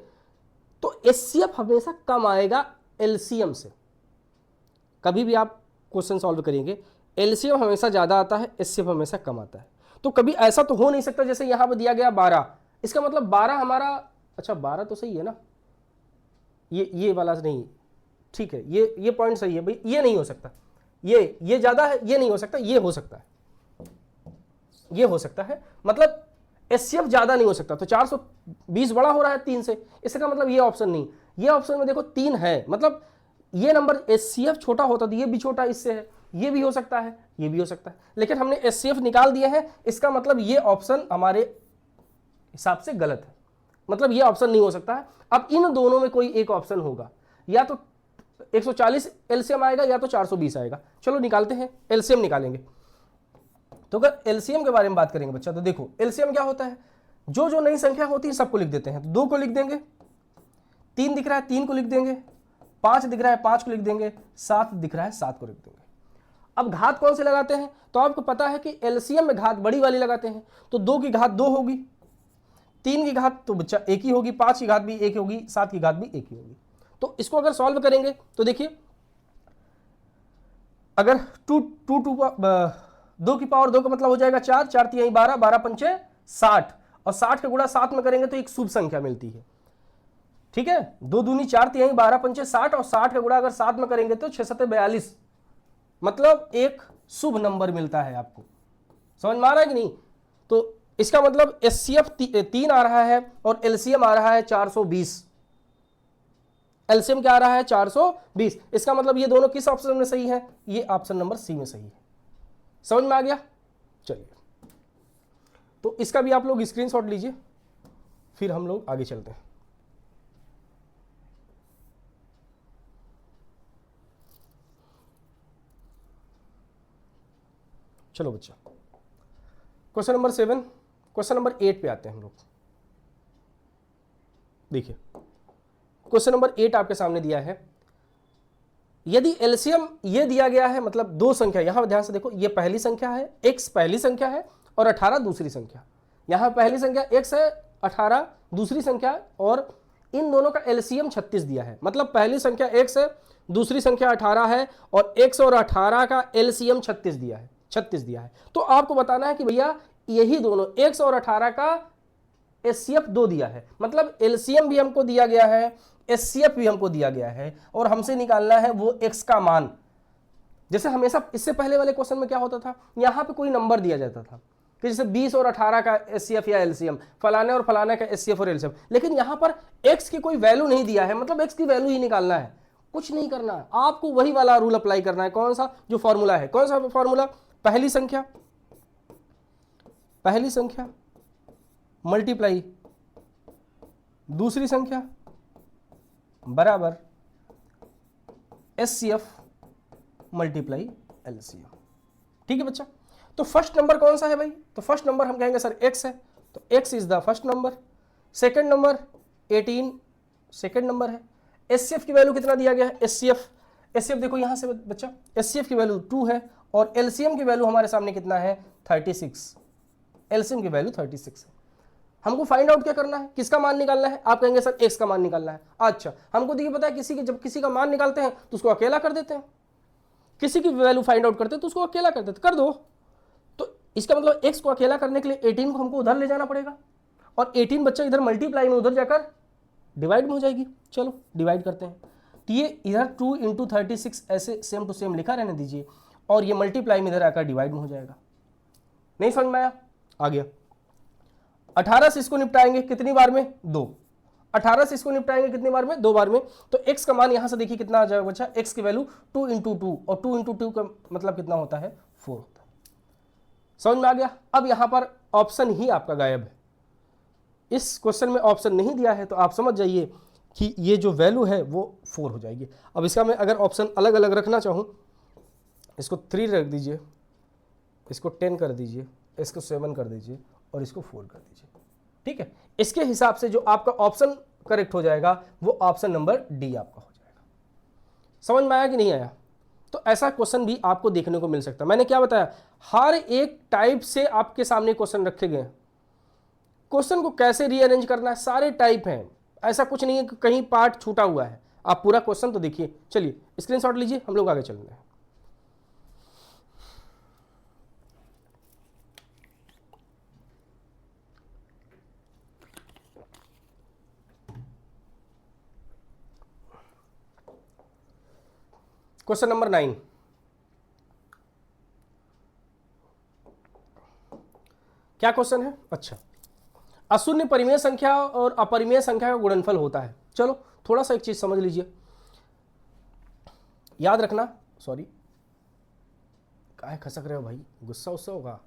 तो एचसीएफ हमेशा कम आएगा एलसीएम से। कभी भी आप क्वेश्चन सॉल्व करेंगे, एलसीएम हमेशा ज्यादा आता है, एचसीएफ हमेशा कम आता है। तो कभी ऐसा तो हो नहीं सकता जैसे यहां पर दिया गया 12, इसका मतलब 12 हमारा, अच्छा 12 तो सही है ना, ये वाला नहीं, ठीक है, ये पॉइंट सही है भाई, ये नहीं हो सकता, ये ज्यादा है, ये नहीं हो सकता, ये हो सकता है, ये हो सकता है, मतलब एचसीएफ ज्यादा नहीं हो सकता। तो 420 बड़ा हो रहा है 3 से, इसका मतलब ये ऑप्शन नहीं। ये ऑप्शन में देखो 3 है, मतलब ये नंबर एचसीएफ छोटा होता तो ये भी छोटा इससे है, ये भी हो सकता है, ये भी हो सकता है, लेकिन हमने एचसीएफ निकाल दिया है, इसका मतलब ये ऑप्शन हमारे हिसाब से गलत है, मतलब ये ऑप्शन नहीं हो सकता है। अब इन दोनों में कोई एक ऑप्शन होगा, या तो 140 एलसीएम आएगा या तो 420 आएगा। चलो निकालते हैं, एलसीएम निकालेंगे। तो अगर एलसीएम के बारे में बात करेंगे बच्चा, तो देखो एलसीएम क्या होता है, जो जो नई संख्या होती है सबको लिख देते हैं। तो 2 को लिख देंगे, 3 दिख रहा है 3 को लिख देंगे, 5 दिख रहा है 5 को लिख देंगे, 7 दिख रहा है 7 को लिख देंगे। अब घात कौन से लगाते हैं? तो आपको पता है कि एलसीएम में घात बड़ी वाली लगाते हैं। तो 2 की घात 2 होगी, 3 की घात तो बच्चा 1 ही होगी, 5 की घात भी 1 होगी, 7 की घात भी 1 ही होगी। तो इसको अगर सॉल्व करेंगे तो देखिए, अगर 2 की पावर 2 का मतलब हो जाएगा 4, 4 तिहाई 12, 12 पंचे 60, और 60 का गुणा 7 में करेंगे तो एक शुभ संख्या मिलती है। ठीक है, 2 दूनी 4 तिहाई 12 पंचे 60, और 60 का गुणा अगर 7 में करेंगे तो 6 7 42, मतलब एक शुभ नंबर मिलता है आपको। समझ में आ रहा है कि नहीं? तो इसका मतलब एचसीएफ 3 आ रहा है और एलसीएम आ रहा है 420। एलसीएम क्या आ रहा है? 420। इसका मतलब ये दोनों किस ऑप्शन में सही है? ये ऑप्शन नंबर सी में सही है। समझ में आ गया? चलिए, तो इसका भी आप लोग स्क्रीनशॉट लीजिए, फिर हम लोग आगे चलते हैं। चलो बच्चा, क्वेश्चन नंबर 7, क्वेश्चन नंबर 8 पे आते हैं हम लोग। देखिए क्वेश्चन नंबर 8 आपके सामने दिया है, यदि एलसीएम ये दिया गया है, मतलब दो संख्या, यहां ध्यान से देखो, ये पहली संख्या है, x पहली संख्या है और 18 दूसरी संख्या। यहां पहली संख्या x है, 18 दूसरी संख्या, और इन दोनों का एलसीएम 36 दिया है। मतलब पहली संख्या x है, दूसरी संख्या 18 है, और x और 18 का एलसीएम 36 दिया है। तो आपको बताना है कि भैया यही दोनों x और 18 का एचसीएफ 2 दिया है, मतलब एलसीएम भी हमको दिया गया है, एचसीएफ भी हमको दिया गया है, और हमसे निकालना है वो x का मान। जैसे हमेशा इससे पहले वाले क्वेश्चन में क्या होता था, यहां पे कोई नंबर दिया जाता था कि जैसे 20 और 18 का एचसीएफ या एलसीएम, फलाने और फलाने का एचसीएफ और एलसीएम, लेकिन यहां पर x की कोई वैल्यू नहीं दिया है, मतलब x की वैल्यू ही निकालना है, कुछ नहीं करना है, आपको वही वाला रूल अप्लाई करना है। कौन सा? जो फॉर्मूला है। कौन सा फॉर्मूला? पहली संख्या मल्टीप्लाई दूसरी संख्या बराबर एचसीएफ मल्टीप्लाई एलसीएम। ठीक है बच्चा। तो फर्स्ट नंबर कौन सा है भाई? तो फर्स्ट नंबर हम कहेंगे सर x है, तो x is the first number. Second number 18 second number है। एचसीएफ की वैल्यू कितना दिया गया है? एचसीएफ देखो यहां से बच्चा, एचसीएफ की वैल्यू 2 है, और एलसीएम की वैल्यू हमारे सामने कितना है? 36। एलसीएम की वैल्यू 36 है। हमको फाइंड आउट क्या करना है? किसका मान निकालना है? आप कहेंगे सर x का मान निकालना है। अच्छा, हमको देखिए पता है जब किसी का मान निकालते हैं तो उसको अकेला कर देते हैं, किसी की वैल्यू फाइंड आउट करते हैं तो उसको अकेला कर देते, कर दो। तो इसका मतलब x को अकेला करने के लिए 18 को हमको उधर ले जाना पड़ेगा, और 18 बच्चा इधर मल्टीप्लाई में उधर जाकर डिवाइड में हो जाएगी। चलो डिवाइड करते हैं। तो ये इधर 2 इंटू 36 ऐसे सेम टू सेम लिखा रहने दीजिए, और ये मल्टीप्लाई में इधर आकर डिवाइड में हो जाएगा। नहीं समझ में आया? आ गया। 18 से इसको निपटाएंगे कितनी बार में? 2। 18 से इसको निपटाएंगे कितनी बार में? 2 बार में। तो x का मान यहां से देखिए कितना आ जाएगा बच्चा? x की वैल्यू 2 इंटू 2, और 2 इंटू 2 का मतलब कितना होता है? 4 होता है। समझ में आ गया? अब यहां पर ऑप्शन ही आपका गायब है, इस क्वेश्चन में ऑप्शन नहीं दिया है, तो आप समझ जाइए कि ये जो वैल्यू है वो 4 हो जाएगी। अब इसका मैं अगर ऑप्शन अलग अलग रखना चाहूं, इसको 3 रख दीजिए, इसको 10 कर दीजिए, इसको 7 कर दीजिए, और इसको 4 कर दीजिए। ठीक है, इसके हिसाब से जो आपका ऑप्शन करेक्ट हो जाएगा वो ऑप्शन नंबर डी आपका हो जाएगा। समझ में आया कि नहीं आया? तो ऐसा क्वेश्चन भी आपको देखने को मिल सकता है। मैंने क्या बताया, हर एक टाइप से आपके सामने क्वेश्चन रखे गए। क्वेश्चन को कैसे रीअरेंज करना है, सारे टाइप हैं, ऐसा कुछ नहीं है कि कहीं पार्ट छूटा हुआ है। आप पूरा क्वेश्चन तो देखिए। चलिए स्क्रीनशॉट लीजिए, हम लोग आगे चल रहे हैं। क्वेश्चन नंबर 9, क्या क्वेश्चन है? अच्छा, अशून्य परिमेय संख्या और अपरिमेय संख्या का गुणनफल होता है। चलो थोड़ा सा एक चीज समझ लीजिए, याद रखना। सॉरी, काहे खसक रहे हो भाई? गुस्सा उससे होगा।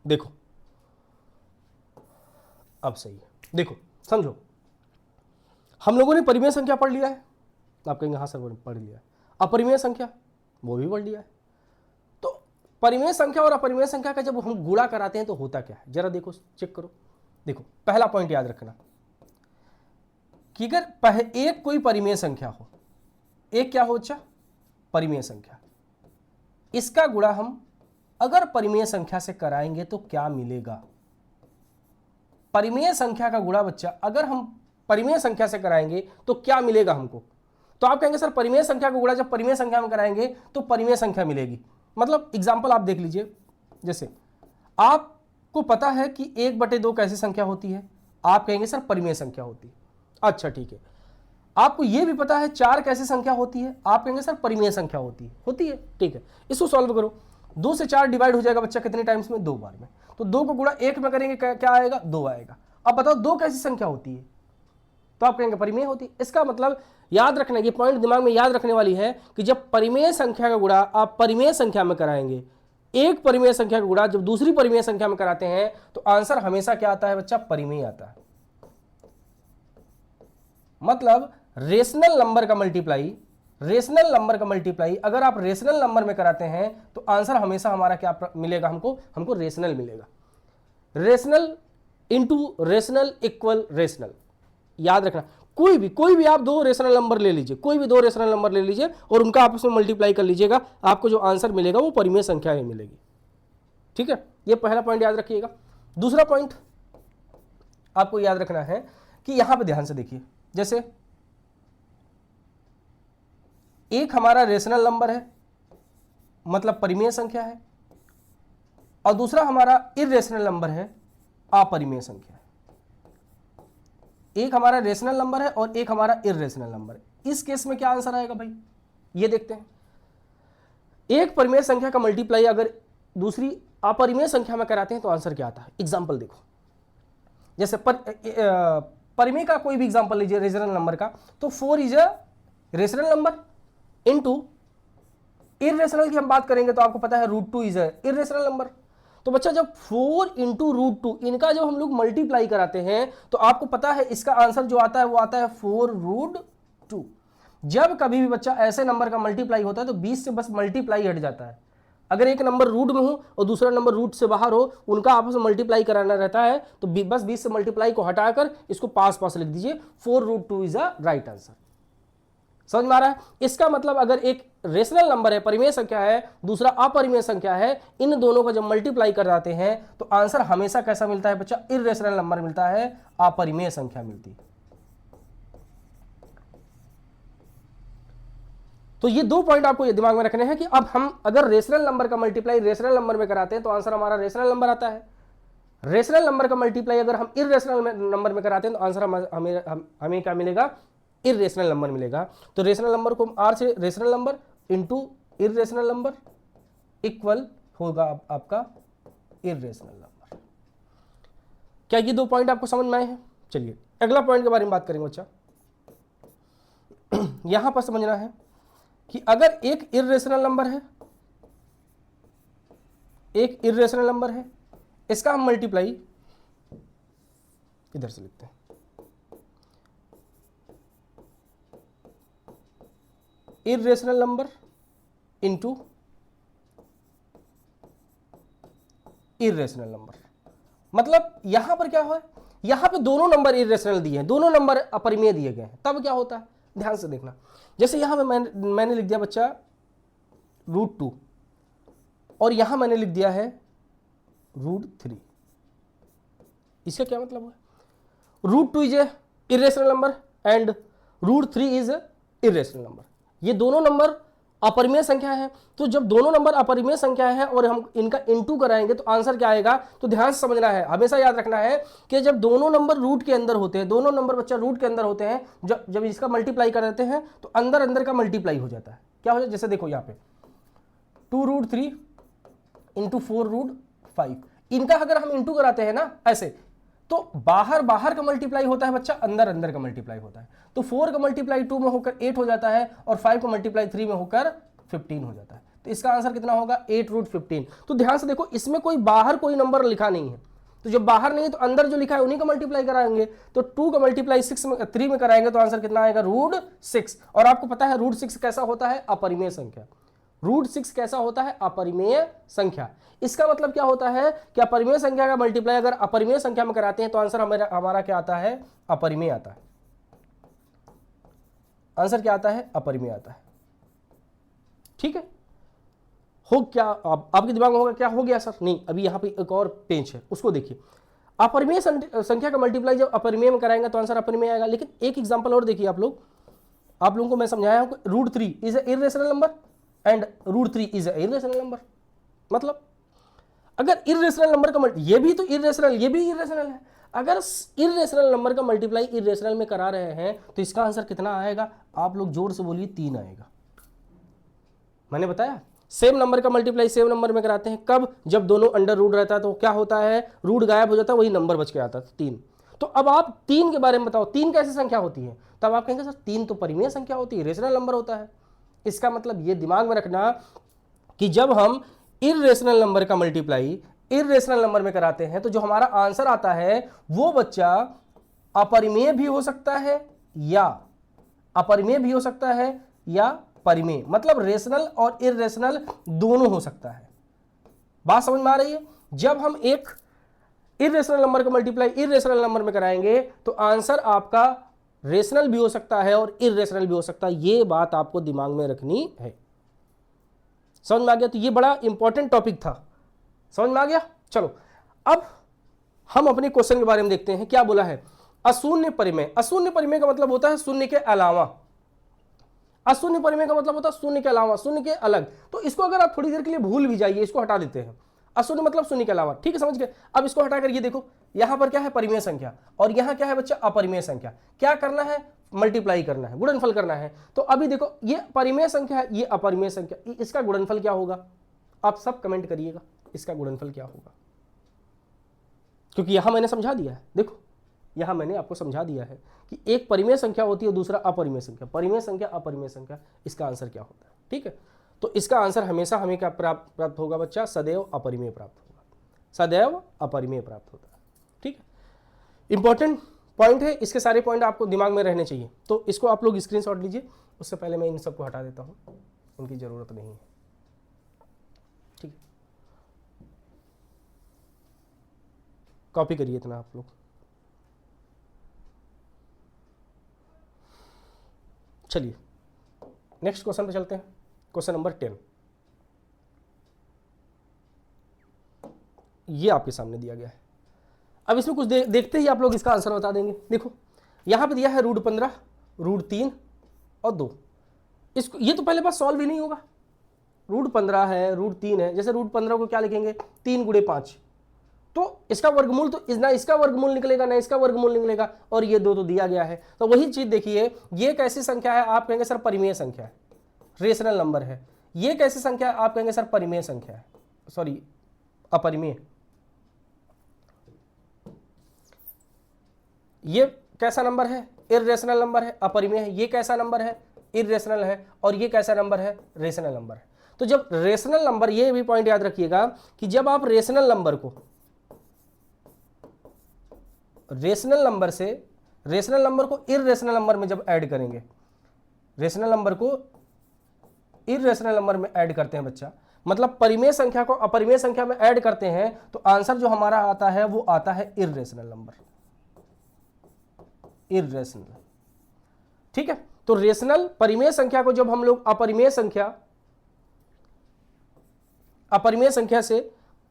देखो अब सही है। देखो समझो, हम लोगों ने परिमेय संख्या पढ़ लिया है, आप कहेंगे हाँ सर पढ़ लिया है। अपरिमेय संख्या वो भी पढ़ लिया है। तो परिमेय संख्या और अपरिमेय संख्या का जब हम गुणा कराते हैं तो होता क्या है, जरा देखो, चेक करो। देखो पहला पॉइंट याद रखना कि अगर एक कोई परिमेय संख्या हो, एक क्या हो बच्चा? परिमेय संख्या, इसका गुणा हम अगर परिमेय संख्या से कराएंगे तो क्या मिलेगा? परिमेय संख्या का गुणा बच्चा अगर हम परिमेय संख्या से कराएंगे तो क्या मिलेगा हमको? तो आप कहेंगे सर परिमेय संख्या का गुणा जब परिमेय संख्या में कराएंगे तो परिमेय संख्या मिलेगी। मतलब एग्जांपल आप देख लीजिए, जैसे आपको पता है कि 1/2 कैसी संख्या होती है, आप कहेंगे सर परिमेय संख्या होती है। अच्छा ठीक है, आपको यह भी पता है 4 कैसी संख्या होती है, आप कहेंगे सर परिमेय संख्या होती है। ठीक है, इसको सॉल्व करो। 2 से 4 डिवाइड हो जाएगा बच्चा कितने टाइम्स में? 2 बार में। तो 2 को गुणा 1 में करेंगे क्या आएगा? 2 आएगा। अब बताओ 2 कैसी संख्या होती है? तो आप कहेंगे परिमेय होती है। इसका मतलब याद रखना, ये पॉइंट दिमाग में याद रखने वाली है कि जब परिमेय संख्या का गुणा आप परिमेय संख्या में कराएंगे, एक परिमेय संख्या का गुणा जब दूसरी परिमेय संख्या में कराते हैं तो आंसर हमेशा क्या आता है बच्चा? परिमेय आता है। मतलब रेशनल नंबर का मल्टीप्लाई अगर आप रेशनल नंबर में कराते हैं तो आंसर हमेशा हमारा क्या मिलेगा? हमको रेशनल मिलेगा। Rational into rational equal rational. याद रखना, कोई भी आप दो रेशनल नंबर ले लीजिए, कोई भी दो रेशनल नंबर ले लीजिए और उनका आपस में मल्टीप्लाई कर लीजिएगा, आपको जो आंसर मिलेगा वो परिमेय संख्या ही मिलेगी। ठीक है, ये पहला पॉइंट याद रखिएगा। दूसरा पॉइंट आपको याद रखना है कि यहां पे ध्यान से देखिए, जैसे एक हमारा रेशनल नंबर है मतलब परिमेय संख्या है, और दूसरा हमारा इर्रेशनल नंबर है, अपरिमेय संख्या है। एक हमारा रेशनल नंबर है और एक हमारा इर्रेशनल नंबर है। इस केस में क्या आंसर आएगा भाई, ये देखते हैं। एक परिमेय संख्या का मल्टीप्लाई अगर दूसरी अपरिमेय संख्या में कराते हैं तो आंसर क्या आता है। एग्जांपल देखो, जैसे परिमेय का कोई भी एग्जांपल लीजिए रेशनल नंबर का, तो 4 is a rational number into irrational की हम बात करेंगे तो आपको पता है √2 इज अ इर्रेशनल नंबर। तो बच्चा जब 4 इंटू √2 इनका जब हम लोग मल्टीप्लाई कराते हैं तो आपको पता है इसका आंसर जो आता है वो आता है 4√2। जब कभी भी बच्चा ऐसे नंबर का मल्टीप्लाई होता है तो 20 से बस मल्टीप्लाई हट जाता है। अगर एक नंबर रूट में हो और दूसरा नंबर रूट से बाहर हो, उनका आपस में मल्टीप्लाई कराना रहता है, तो बस 20 से मल्टीप्लाई को हटाकर इसको पास लिख दीजिए, 4√2 इज अ राइट आंसर। समझ में आ रहा है। इसका मतलब अगर एक रेशनल नंबर है, परिमेय संख्या है, दूसरा अपरिमेय संख्या है, इन दोनों को जब मल्टीप्लाई कर जाते हैं तो आंसर हमेशा कैसा मिलता है बच्चा, इर्रेशनल नंबर मिलता है, अपरिमेय संख्या मिलती है। तो ये दो पॉइंट आपको ये दिमाग में रखने हैं कि अब हम अगर रेशनल नंबर का मल्टीप्लाई रेशनल नंबर में कराते हैं तो आंसर हमारा रेशनल नंबर आता है। रेशनल नंबर का मल्टीप्लाई अगर हम इर्रेशनल नंबर में कराते हैं तो आंसर हमें क्या मिलेगा, इर्रेशनल नंबर मिलेगा। तो रेशनल नंबर को आर से rational number into irrational number equal होगा आपका इर्रेशनल नंबर। क्या ये दो पॉइंट आपको समझ में आए हैं। चलिए अगला पॉइंट के बारे में बात करेंगे बच्चा। यहां पर समझना है कि अगर एक इर्रेशनल नंबर है, एक इर्रेशनल नंबर है, इसका हम मल्टीप्लाई इधर से लिखते हैं, irrational number into irrational number. मतलब यहां पर क्या है, यहां पे दोनों नंबर इर्रेशनल दिए हैं, दोनों नंबर अपरिमेय दिए गए हैं, तब क्या होता है ध्यान से देखना। जैसे यहां पे मैंने लिख दिया बच्चा √2 और यहां मैंने लिख दिया है √3। इसका क्या मतलब है, √2 is a irrational number and √3 is a irrational number. ये दोनों नंबर अपरिमेय संख्या है, तो जब दोनों नंबर अपरिमेय संख्या है और हम इनका इंटू कराएंगे तो आंसर क्या आएगा। तो ध्यान से समझना है, हमेशा याद रखना है कि जब दोनों नंबर रूट के अंदर होते हैं, दोनों नंबर बच्चा रूट के अंदर होते हैं, जब इसका मल्टीप्लाई कर देते हैं तो अंदर अंदर का मल्टीप्लाई हो जाता है। क्या हो जाता है, जैसे देखो यहाँ पे 2√3 इंटू 4√5, इनका अगर हम इंटू कराते हैं ना ऐसे, तो बाहर बाहर का मल्टीप्लाई होता है बच्चा, अंदर अंदर का मल्टीप्लाई होता है। तो 4 का मल्टीप्लाई 2 में होकर 8 हो जाता है और 5 का मल्टीप्लाई 3 में होकर 15 हो जाता है। तो इसका आंसर कितना होगा, 8√15। तो ध्यान से देखो, इसमें कोई बाहर कोई नंबर लिखा नहीं है, तो जब बाहर नहीं है तो अंदर जो लिखा है उन्हीं का मल्टीप्लाई कराएंगे। तो 2 का मल्टीप्लाई 3 में कराएंगे तो आंसर कितना आएगा, √6। और आपको पता है √6 कैसा होता है, अपरिमेय संख्या। √6 कैसा होता है, अपरिमेय संख्या। इसका मतलब क्या होता है कि अपरिमेय संख्या का मल्टीप्लाई अगर अपरिमेय संख्या में कराते हैं तो आंसर हमारा क्या आता है, अपरिमेय आता है। आंसर क्या आता है, अपरिमेय आता है। ठीक है, हो क्या आपके दिमाग में होगा, क्या हो गया सर, नहीं अभी यहां पे एक और पेंच है, उसको देखिए। अपरिमेय संख्या का मल्टीप्लाई जब अपरिमेय में कराएंगे तो आंसर अपरिमेय आएगा। लेकिन एक एग्जांपल और देखिए आप लोगों को मैं समझाया हूं, √3 is a irrational number and √3 is a irrational number. मतलब अगर इर्रेशनल नंबर का ये भी तो इर्रेशनल, ये भी इर्रेशनल है। अगर इर्रेशनल नंबर का मल्टीप्लाई इर्रेशनल में करा रहे हैं तो इसका आंसर कितना आएगा, आप लोग जोर से बोलिए, 3 आएगा। मैंने बताया सेम नंबर का मल्टीप्लाई सेम नंबर में कराते हैं, कब, जब दोनों अंडर रूट रहता है तो क्या होता है, रूट गायब हो जाता है, वही नंबर बच के आता है, 3। तो अब आप 3 के बारे में बताओ, 3 कैसी संख्या होती है। तब आप कहेंगे सर 3 तो परिमेय संख्या होती है, रेशनल नंबर होता है। इसका मतलब ये दिमाग में रखना कि जब हम इर्रेशनल नंबर का मल्टीप्लाई इर्रेशनल नंबर में कराते हैं तो जो हमारा आंसर आता है वो बच्चा अपरिमेय भी हो सकता है या अपरिमेय भी हो सकता है या परिमेय, मतलब रेशनल और इर्रेशनल दोनों हो सकता है। बात समझ में आ रही है। जब हम एक इर्रेशनल नंबर का मल्टीप्लाई इर्रेशनल नंबर में कराएंगे तो आंसर आपका रेशनल भी हो सकता है और इर्रेशनल भी हो सकता है। ये बात आपको दिमाग में रखनी है। समझ में आ गया? तो ये बड़ा इंपॉर्टेंट टॉपिक था, समझ में आ गया? चलो अब हम अपने क्वेश्चन के बारे में देखते हैं। क्या बोला है? अशून्य परिमेय। अशून्य परिमेय का मतलब होता है शून्य के अलावा। अशून्य परिमेय का मतलब होता है शून्य के अलावा, शून्य के अलग। तो इसको अगर आप थोड़ी देर के लिए भूल भी जाइए, इसको हटा देते हैं। अशून्य मतलब शून्य के अलावा, ठीक है, समझ गए? अब इसको हटाकर ये देखो, यहां पर क्या है? परिमेय संख्या, और यहां क्या है बच्चा? अपरिमेय संख्या। क्या करना है? मल्टीप्लाई करना है, गुणनफल करना है। तो अभी देखो, ये परिमेय संख्या है, ये अपरिमेय संख्या, इसका गुणनफल क्या होगा? आप सब कमेंट करिएगा, इसका गुणनफल क्या होगा? क्योंकि यहां मैंने समझा दिया है, देखो यहां मैंने आपको समझा दिया है कि एक परिमेय संख्या होती है, दूसरा अपरिमेय संख्या। परिमेय संख्या, अपरिमेय संख्या, इसका आंसर क्या होता है? ठीक है, तो इसका आंसर हमेशा हमें क्या प्राप्त होगा बच्चा? सदैव अपरिमेय प्राप्त होगा, सदैव अपरिमेय प्राप्त होता है। ठीक है, इंपॉर्टेंट पॉइंट है, इसके सारे पॉइंट आपको दिमाग में रहने चाहिए। तो इसको आप लोग स्क्रीनशॉट लीजिए। उससे पहले मैं इन सबको हटा देता हूं, उनकी जरूरत नहीं है। ठीक है, कॉपी करिए इतना आप लोग। चलिए नेक्स्ट क्वेश्चन पे चलते हैं। क्वेश्चन नंबर 10 ये आपके सामने दिया गया है। अब इसमें कुछ देखते ही आप लोग इसका आंसर बता देंगे। देखो यहां पे दिया है √15, √3 और 2। इसको ये तो पहले बात सॉल्व ही नहीं होगा। √15 है, √3 है। जैसे √15 को क्या लिखेंगे? 3 × 5, तो इसका वर्गमूल तो ना इसका वर्गमूल निकलेगा ना इसका वर्गमूल निकलेगा, और ये 2 तो दिया गया है। तो वही चीज देखिए, ये कैसी संख्या है? आप कहेंगे सर परिमेय संख्या है, रेशनल नंबर है। ये कैसी संख्या है? आप कहेंगे सर परिमेय संख्या है, सॉरी अपरिमेय। ये कैसा नंबर है? इर्रेशनल नंबर है, अपरिमेय है। ये कैसा नंबर है? इर्रेशनल है। और ये कैसा नंबर है? रेशनल नंबर है। तो जब रेशनल नंबर, ये भी पॉइंट याद रखिएगा कि जब आप रेशनल नंबर को रेशनल नंबर को इर्रेशनल नंबर में जब ऐड करेंगे, रेशनल नंबर को इर्रेशनल नंबर में ऐड करते हैं बच्चा, मतलब परिमेय संख्या को अपरिमेय संख्या में ऐड करते हैं, तो आंसर जो हमारा आता है वो आता है इर्रेशनल नंबर, इर्रेशनल। ठीक है, तो रेशनल परिमेय संख्या को जब हम लोग अपरिमेय संख्या से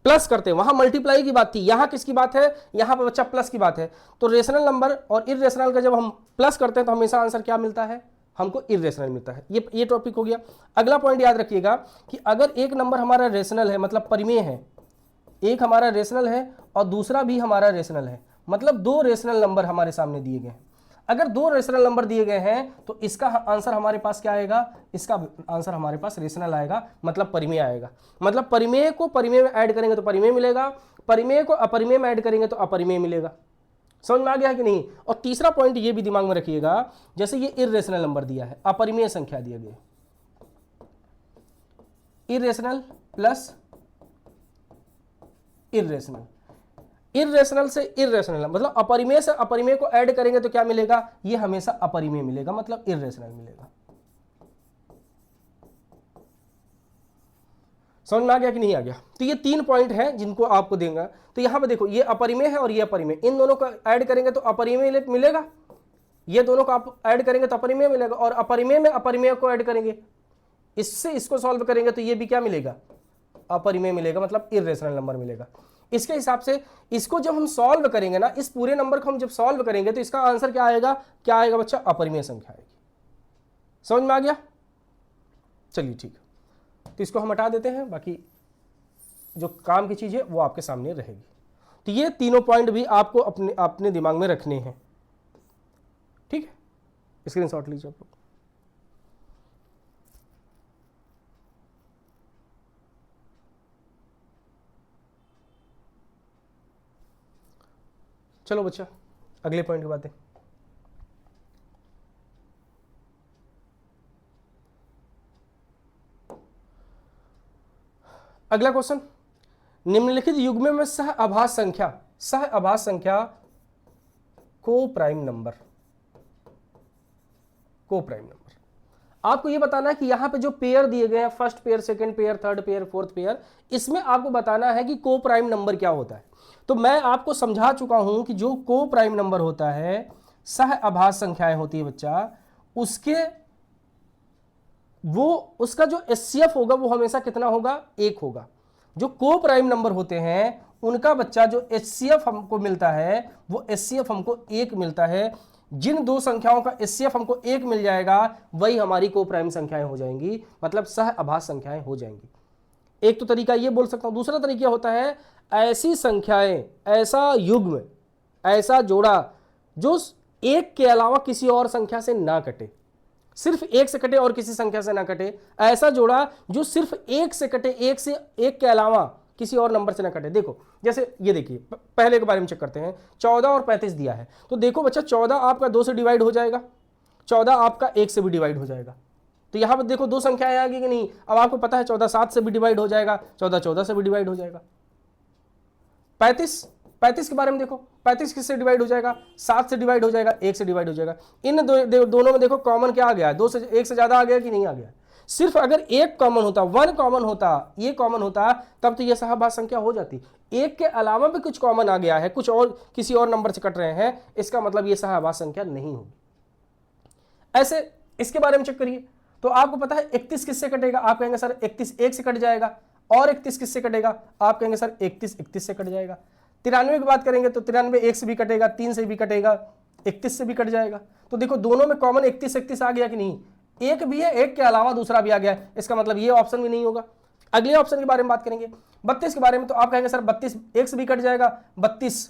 प्लस करते हैं, वहां मल्टीप्लाई की बात थी, यहां किसकी बात है? यहां पर बच्चा प्लस की बात है। तो रेशनल नंबर और इर्रेशनल का जब हम प्लस करते हैं तो हमेशा आंसर क्या मिलता है? हमको इर्रेशनल मिलता है। ये टॉपिक हो गया। अगला पॉइंट याद रखिएगा कि अगर एक नंबर हमारा रेशनल है, मतलब परिमेय है, एक हमारा रेशनल है और दूसरा भी हमारा रेशनल है, मतलब 2 रेशनल नंबर हमारे सामने दिए गए हैं। अगर 2 रेशनल नंबर दिए गए हैं तो इसका आंसर हमारे पास क्या आएगा? इसका आंसर हमारे पास रेशनल आएगा, मतलब परिमेय आएगा। मतलब परिमेय को परिमेय में ऐड करेंगे तो परिमेय मिलेगा, परिमेय को अपरिमेय में ऐड करेंगे तो अपरिमेय मिलेगा। समझ में आ गया कि नहीं? और तीसरा पॉइंट ये भी दिमाग में रखिएगा, जैसे ये इर्रेशनल नंबर दिया है, अपरिमेय संख्या दिया गया, इर्रेशनल प्लस इर्रेशनल, इर्रेशनल से इर्रेशनल, मतलब अपरिमेय से अपरिमेय को ऐड करेंगे तो क्या मिलेगा? ये हमेशा अपरिमेय मिलेगा, मतलब इर्रेशनल मिलेगा। समझ में आ गया कि नहीं आ गया? तो ये 3 पॉइंट हैं जिनको आपको देगा। तो यहां पे देखो, ये अपरिमेय है और ये अपरिमेय, इन दोनों को ऐड करेंगे तो अपरिमेय मिलेगा, ये दोनों को आप ऐड करेंगे तो अपरिमेय मिलेगा, और अपरिमेय में अपरिमेय को ऐड करेंगे, इससे इसको सॉल्व करेंगे तो ये भी क्या मिलेगा? अपरिमेय मिलेगा, मतलब इर्रेशनल नंबर मिलेगा। इसके हिसाब से इसको जब हम सॉल्व करेंगे ना, इस पूरे नंबर को हम जब सॉल्व करेंगे तो इसका आंसर क्या आएगा? क्या आएगा बच्चा? अपरिमेय संख्या आएगी। समझ में आ गया? चलिए ठीक है, तो इसको हम हटा देते हैं, बाकी जो काम की चीज है वो आपके सामने रहेगी। तो ये तीनों पॉइंट भी आपको अपने दिमाग में रखने हैं। ठीक है, स्क्रीनशॉट लीजिए आप लोग। चलो बच्चा, अगले पॉइंट की बातें। अगला क्वेश्चन, निम्नलिखित युग्म में सह आभास संख्या को प्राइम नंबर आपको ये बताना है कि यहां पे जो पेयर दिए गए हैं, first pair, second pair, third pair, fourth pair, इसमें आपको बताना है कि को प्राइम नंबर क्या होता है। तो मैं आपको समझा चुका हूं कि जो को प्राइम नंबर होता है, सह आभास संख्याएं होती है बच्चा, उसका जो एचसीएफ होगा वो हमेशा कितना होगा, 1 होगा। जो को प्राइम नंबर होते हैं उनका बच्चा जो एचसीएफ हमको मिलता है वो एचसीएफ हमको 1 मिलता है। जिन दो संख्याओं का एचसीएफ हमको 1 मिल जाएगा वही हमारी को प्राइम संख्याएं हो जाएंगी, मतलब सह आभास संख्याएं हो जाएंगी। एक तो तरीका ये बोल सकता हूं। दूसरा तरीका होता है ऐसी संख्याएं, ऐसा युग्म, ऐसा जोड़ा जो 1 के अलावा किसी और संख्या से ना कटे, सिर्फ 1 से कटे और किसी संख्या से ना कटे। ऐसा जोड़ा जो सिर्फ 1 से कटे, 1 के अलावा किसी और नंबर से ना कटे। देखो जैसे ये देखिए, पहले के बारे में चेक करते हैं। 14 और 35 दिया है, तो देखो बच्चा 14 आपका 2 से डिवाइड हो जाएगा, 14 आपका 1 से भी डिवाइड हो जाएगा। तो यहां पर देखो दो संख्याएं आ गई कि नहीं। अब आपको पता है 14 7 से भी डिवाइड हो जाएगा, 14 14 से भी डिवाइड हो जाएगा। 35 के बारे में देखो, 35 किससे डिवाइड हो जाएगा, 7 से डिवाइड हो जाएगा, 1 से डिवाइड हो जाएगा। इन दोनों में देखो कॉमन क्या आ गया, 2 से 1 से ज्यादा आ गया कि नहीं आ गया। सिर्फ अगर एक कॉमन होता, वन कॉमन होता, ये कॉमन होता, तब तो ये सहभास संख्या हो जाती। एक के अलावा भी कुछ कॉमन आ गया है, कुछ और किसी और नंबर से कट रहे हैं, इसका मतलब ये सहभास संख्या नहीं होगी। ऐसे इसके बारे में चेक करिए। तो आपको पता है 31 किससे कटेगा, आप कहेंगे सर 31 1 से कट जाएगा। और 31 किससे कटेगा, आप कहेंगे सर 31 31 से कट जाएगा। 93 की बात करेंगे तो 93 1 से भी कटेगा, 3 से भी कटेगा, 31 से भी कट जाएगा। तो देखो दोनों में कॉमन 31 31 आ गया कि नहीं। एक भी है, एक के अलावा दूसरा भी आ गया, इसका मतलब ये ऑप्शन भी नहीं होगा। अगले ऑप्शन के बारे में बात करेंगे, 32 के बारे में। तो आप कहेंगे सर 32 1 से भी कट जाएगा, 32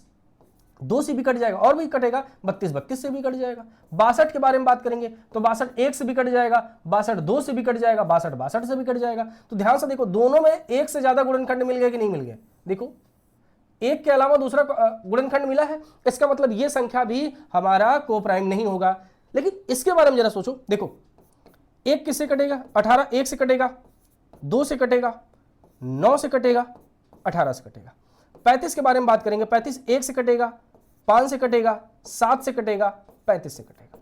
2 से भी कट जाएगा और भी कटेगा, 32 32 से भी कट जाएगा। 62 के बारे में बात करेंगे तो 62 1 से भी कट जाएगा, 62 2 से भी कट जाएगा, 62 62 से भी कट जाएगा। तो ध्यान से देखो दोनों में एक से ज्यादा गुणनखंड मिल गए कि नहीं मिल गए। देखो एक के अलावा दूसरा गुणनखंड मिला है, इसका मतलब ये संख्या भी हमारा को प्राइम नहीं होगा। लेकिन इसके बारे में जरा सोचो, देखो 1 किससे कटेगा, 18 1 से कटेगा, 2 से कटेगा, 9 से कटेगा, 18 से कटेगा। 35 के बारे में बात करेंगे, 35 1 से कटेगा, 5 से कटेगा, 7 से कटेगा, 35 से कटेगा,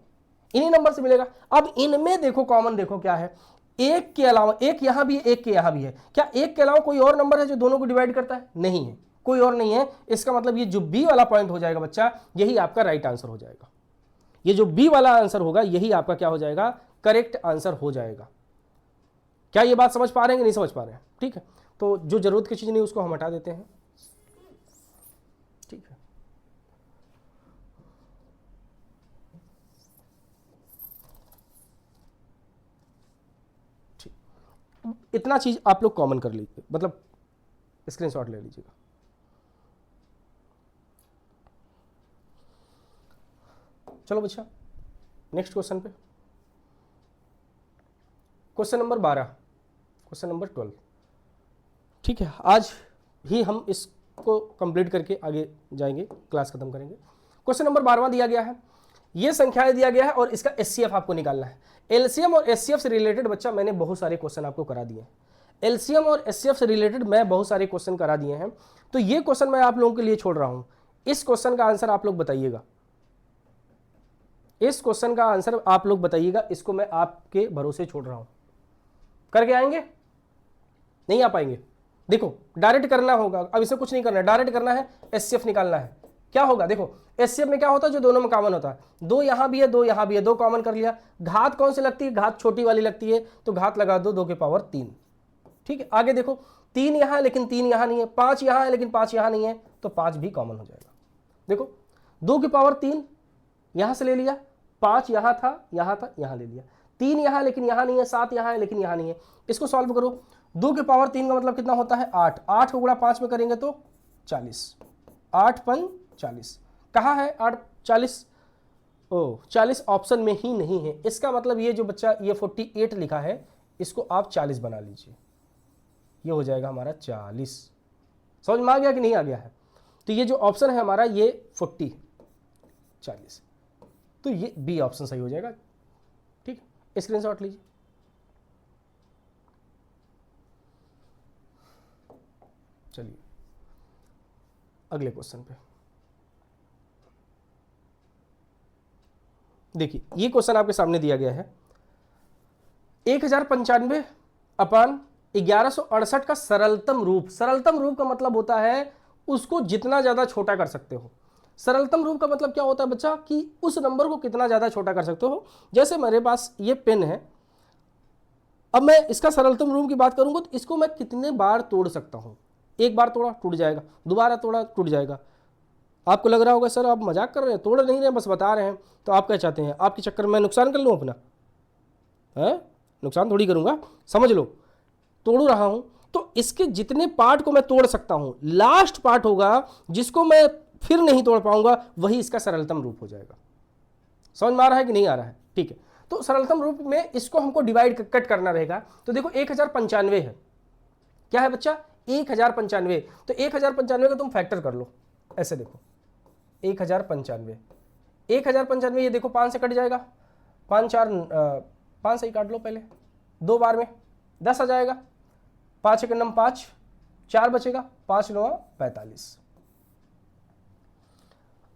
इन्हीं नंबर से मिलेगा। अब इनमें देखो कॉमन देखो क्या है, एक के अलावा, एक यहां भी है, एक के यहां भी है। क्या एक के अलावा कोई और नंबर है जो दोनों को डिवाइड करता है? नहीं है, कोई और नहीं है। इसका मतलब ये जो बी वाला पॉइंट हो जाएगा बच्चा, यही आपका राइट आंसर हो जाएगा। ये जो बी वाला आंसर होगा यही आपका क्या हो जाएगा, करेक्ट आंसर हो जाएगा। क्या ये बात समझ पा रहे हैं कि नहीं समझ पा रहे हैं? ठीक है, तो जो जरूरत की चीज नहीं उसको हम हटा देते हैं। ठीक है, ठीक, इतना चीज आप लोग कॉमन कर लीजिए, मतलब स्क्रीनशॉट ले लीजिएगा। चलो बच्चा नेक्स्ट क्वेश्चन पे, क्वेश्चन नंबर 12, क्वेश्चन नंबर 12। ठीक है, आज ही हम इसको कंप्लीट करके आगे जाएंगे, क्लास खत्म करेंगे। क्वेश्चन नंबर 12वां दिया गया है, ये संख्याएं दिया गया है और इसका एचसीएफ आपको निकालना है। एलसीएम और एचसीएफ से रिलेटेड बच्चा मैंने बहुत सारे क्वेश्चन आपको करा दिए हैं। एलसीएम और एचसीएफ से रिलेटेड मैं बहुत सारे क्वेश्चन करा दिए हैं, तो ये क्वेश्चन मैं आप लोगों के लिए छोड़ रहा हूं। इस क्वेश्चन का आंसर आप लोग बताइएगा, इस क्वेश्चन का आंसर आप लोग बताइएगा, इसको मैं आपके भरोसे छोड़ रहा हूं। करके आएंगे? नहीं आ पाएंगे? देखो डायरेक्ट करना होगा, अब इसे कुछ नहीं करना है, डायरेक्ट करना है, एचसीएफ निकालना है। क्या होगा देखो, एचसीएफ में क्या होता है, जो दोनों में कॉमन होता है, 2 यहां भी है 2 यहां भी है, 2 कॉमन कर लिया। घात कौन सी लगती है, घात छोटी वाली लगती है, तो घात लगा दो 2 की पावर 3। ठीक है, आगे देखो 3 यहां है लेकिन 3 यहां नहीं है, 5 यहां है लेकिन 5 यहां नहीं है, तो 5 भी कॉमन हो जाएगा। देखो 2 की पावर 3 यहां से ले लिया, 5 यहां था यहां ले लिया, 3 यहां लेकिन यहां नहीं है, 7 यहां है लेकिन यहां नहीं है। इसको सॉल्व करो, 2 की पावर 3 का मतलब कितना होता है 8, 8 को गुणा 5 में करेंगे तो 40, 8 पन 40। कहाँ है 8 40? ओ 40 ऑप्शन में ही नहीं है। इसका मतलब ये जो बच्चा ये 48 लिखा है, इसको आप 40 बना लीजिए, ये हो जाएगा हमारा 40। समझ में आ गया कि नहीं आ गया है? तो ये जो ऑप्शन है हमारा ये 40, तो ये बी ऑप्शन सही हो जाएगा। ठीक, स्क्रीनशॉट लीजिए। चलिए अगले क्वेश्चन पे देखिए, ये क्वेश्चन आपके सामने दिया गया है। 1095 अपान 1168 का सरलतम रूप। सरलतम रूप का मतलब होता है उसको जितना ज्यादा छोटा कर सकते हो। सरलतम रूप का मतलब क्या होता है बच्चा, कि उस नंबर को कितना ज्यादा छोटा कर सकते हो। जैसे मेरे पास ये पेन है, अब मैं इसका सरलतम रूप की बात करूंगा तो इसको मैं कितने बार तोड़ सकता हूं। एक बार तोड़ा टूट जाएगा, दोबारा तोड़ा टूट जाएगा। आपको लग रहा होगा सर आप मजाक कर रहे हैं, तोड़ नहीं रहे बस बता रहे हैं। तो आप क्या चाहते हैं, आपके चक्कर में नुकसान कर लूं अपना? है, नुकसान थोड़ी करूंगा, समझ लो, तोड़ रहा हूं। तो इसके जितने पार्ट को मैं तोड़ सकता हूं, लास्ट पार्ट होगा जिसको मैं फिर नहीं तोड़ पाऊंगा, वही इसका सरलतम रूप हो जाएगा। समझ में आ रहा है कि नहीं आ रहा है? ठीक है, तो सरलतम रूप में इसको हमको डिवाइड कट करना रहेगा। तो देखो 1095 है, क्या है बच्चा, 1095। तो 1095 का तुम फैक्टर कर लो, ऐसे देखो 1095, 1095 ये देखो 5 से कट जाएगा, 5 से ही काट लो पहले, 2 बार में 10 आ जाएगा, 5 एक नम 5, 4 बचेगा, 5 9 45।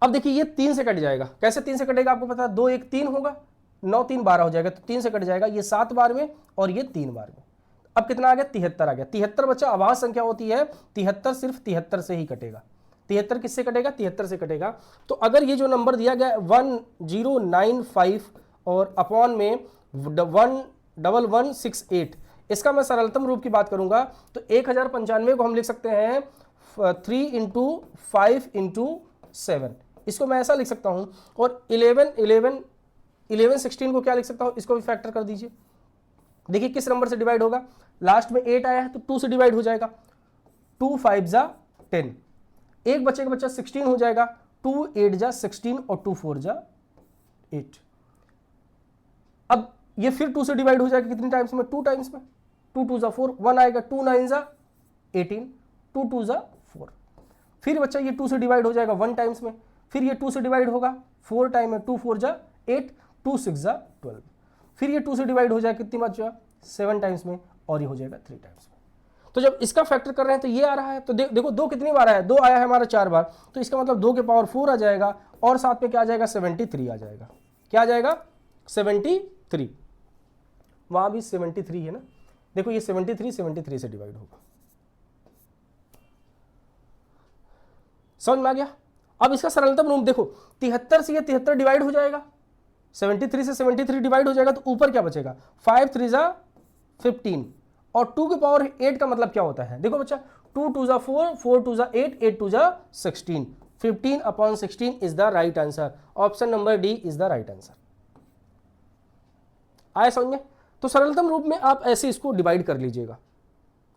अब देखिए ये 3 से कट जाएगा। कैसे 3 से कटेगा आपको पता है, 2 1 3 होगा, 9 3 12 हो जाएगा, तो 3 से कट जाएगा, ये 7 बार में और ये 3 बार में। अब कितना आ गया, 73 आ गया। 73 बच्चा अभाज्य संख्या होती है, 73 सिर्फ 73 से ही कटेगा। 73 किससे कटेगा, 73 से कटेगा। तो अगर ये जो नंबर दिया गया 1095 और अपॉन में 11168, इसका मैं सरलतम रूप की बात करूंगा तो 1095 को हम लिख सकते हैं 3 × 5 × 7, इसको मैं ऐसा लिख सकता हूं। और 11 16 को क्या लिख सकता हूं, इसको भी फैक्टर कर दीजिए। देखिए किस नंबर से डिवाइड होगा, लास्ट में 8 आया है तो 2 से डिवाइड हो जाएगा, 2 5 जा 10, एक बच्चे का बच्चा 16 हो जाएगा, 2 8 जा 16 और 2 4 जा 8। अब ये फिर 2 से डिवाइड हो जाएगा कितने टाइम्स में, 2 टाइम्स में, 2 2 जा 4, 1 आएगा, 2 9 जा 18, 2 2 जा 4। फिर बच्चा ये 2 से डिवाइड हो जाएगा 1 टाइम्स में, फिर ये 2 से डिवाइड होगा 4 टाइम में, 2 4 जा 8, 2 6 जा 12, फिर ये 2 से डिवाइड हो जाएगा कितनी बार जो 7 टाइम्स में, और ये हो जाएगा 3 टाइम्स में। तो जब इसका फैक्टर कर रहे हैं तो ये आ रहा है, तो देखो 2 कितनी बार आया है, 2 आया है हमारा 4 बार, तो इसका मतलब 2 के पावर 4 आ जाएगा, और साथ में क्या आ जाएगा, 73 आ जाएगा। क्या आ जाएगा, 73। वहां भी 73 है ना, देखो ये 73 से डिवाइड होगा। समझ में आ गया? अब इसका सरलतम रूप देखो, 73 से ये 73 डिवाइड हो जाएगा, 73 से 73 डिवाइड हो जाएगा, तो ऊपर क्या बचेगा, 5 3 जा 15, और 2 के पावर 8 का मतलब क्या होता है, देखो बच्चा 2 2 जा 4, 4 2 जा 8, 8 2 जा 16, 15/16 is the right answer. Option number D is the right answer. आया समझ में? तो सरलतम रूप में आप ऐसे इसको डिवाइड कर लीजिएगा,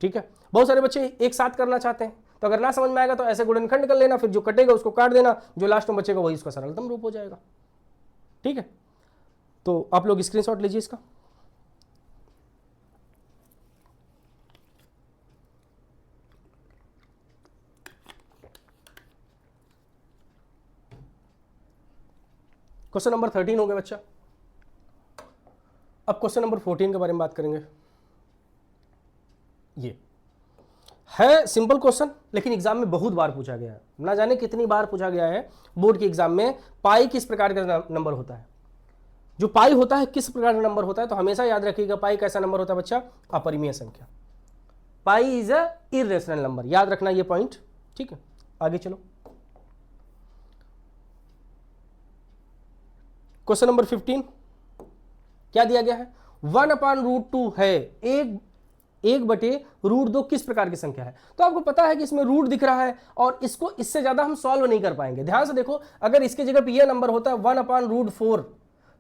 ठीक है। बहुत सारे बच्चे एक साथ करना चाहते हैं, तो अगर ना समझ में आएगा तो ऐसे गुणनखंड कर लेना, फिर जो कटेगा उसको काट देना, जो लास्ट में बचेगा वही इसका सरलतम रूप हो जाएगा, ठीक है। तो आप लोग स्क्रीनशॉट लीजिए इसका। क्वेश्चन नंबर 13 हो गया बच्चा। अब क्वेश्चन नंबर 14 के बारे में बात करेंगे। ये है सिंपल क्वेश्चन, लेकिन एग्जाम में बहुत बार पूछा गया है, ना जाने कितनी बार पूछा गया है बोर्ड के एग्जाम में। पाई किस प्रकार का नंबर होता है, जो पाई होता है किस प्रकार का नंबर होता है, तो हमेशा याद रखिएगा पाई कैसा नंबर होता है बच्चा, अपरिमेय संख्या। Pi is a irrational number, याद रखना ये पॉइंट, ठीक है। आगे चलो, क्वेश्चन नंबर 15 क्या दिया गया है, 1/√2 है, 1/√2 किस प्रकार की संख्या है। तो आपको पता है कि इसमें रूट दिख रहा है, और इसको इससे ज्यादा हम सॉल्व नहीं कर पाएंगे। ध्यान से देखो, अगर इसके जगह पे ये नंबर होता है 1/√4,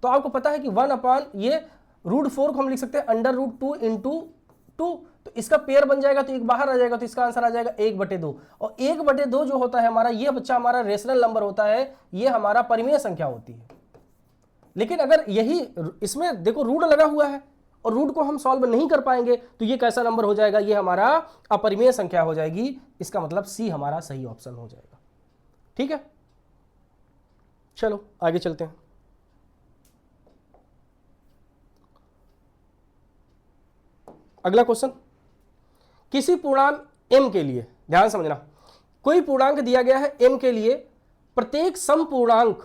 तो आपको पता है कि 1/√4 को हम लिख सकते हैं √2 × 2, तो इसका पेयर बन जाएगा, तो एक बाहर आ जाएगा, तो इसका आंसर आ जाएगा 1/2। और 1/2 जो होता है हमारा, ये बच्चा हमारा रेशनल नंबर होता है, ये हमारा परिमेय संख्या होती है। लेकिन अगर यही इसमें देखो रूट लगा हुआ है और रूट को हम सॉल्व नहीं कर पाएंगे, तो ये कैसा नंबर हो जाएगा, ये हमारा अपरिमेय संख्या हो जाएगी। इसका मतलब सी हमारा सही ऑप्शन हो जाएगा, ठीक है। चलो आगे चलते हैं। अगला क्वेश्चन, किसी पूर्णांक m के लिए, ध्यान समझना, कोई पूर्णांक दिया गया है m के लिए, प्रत्येक समपूर्णांक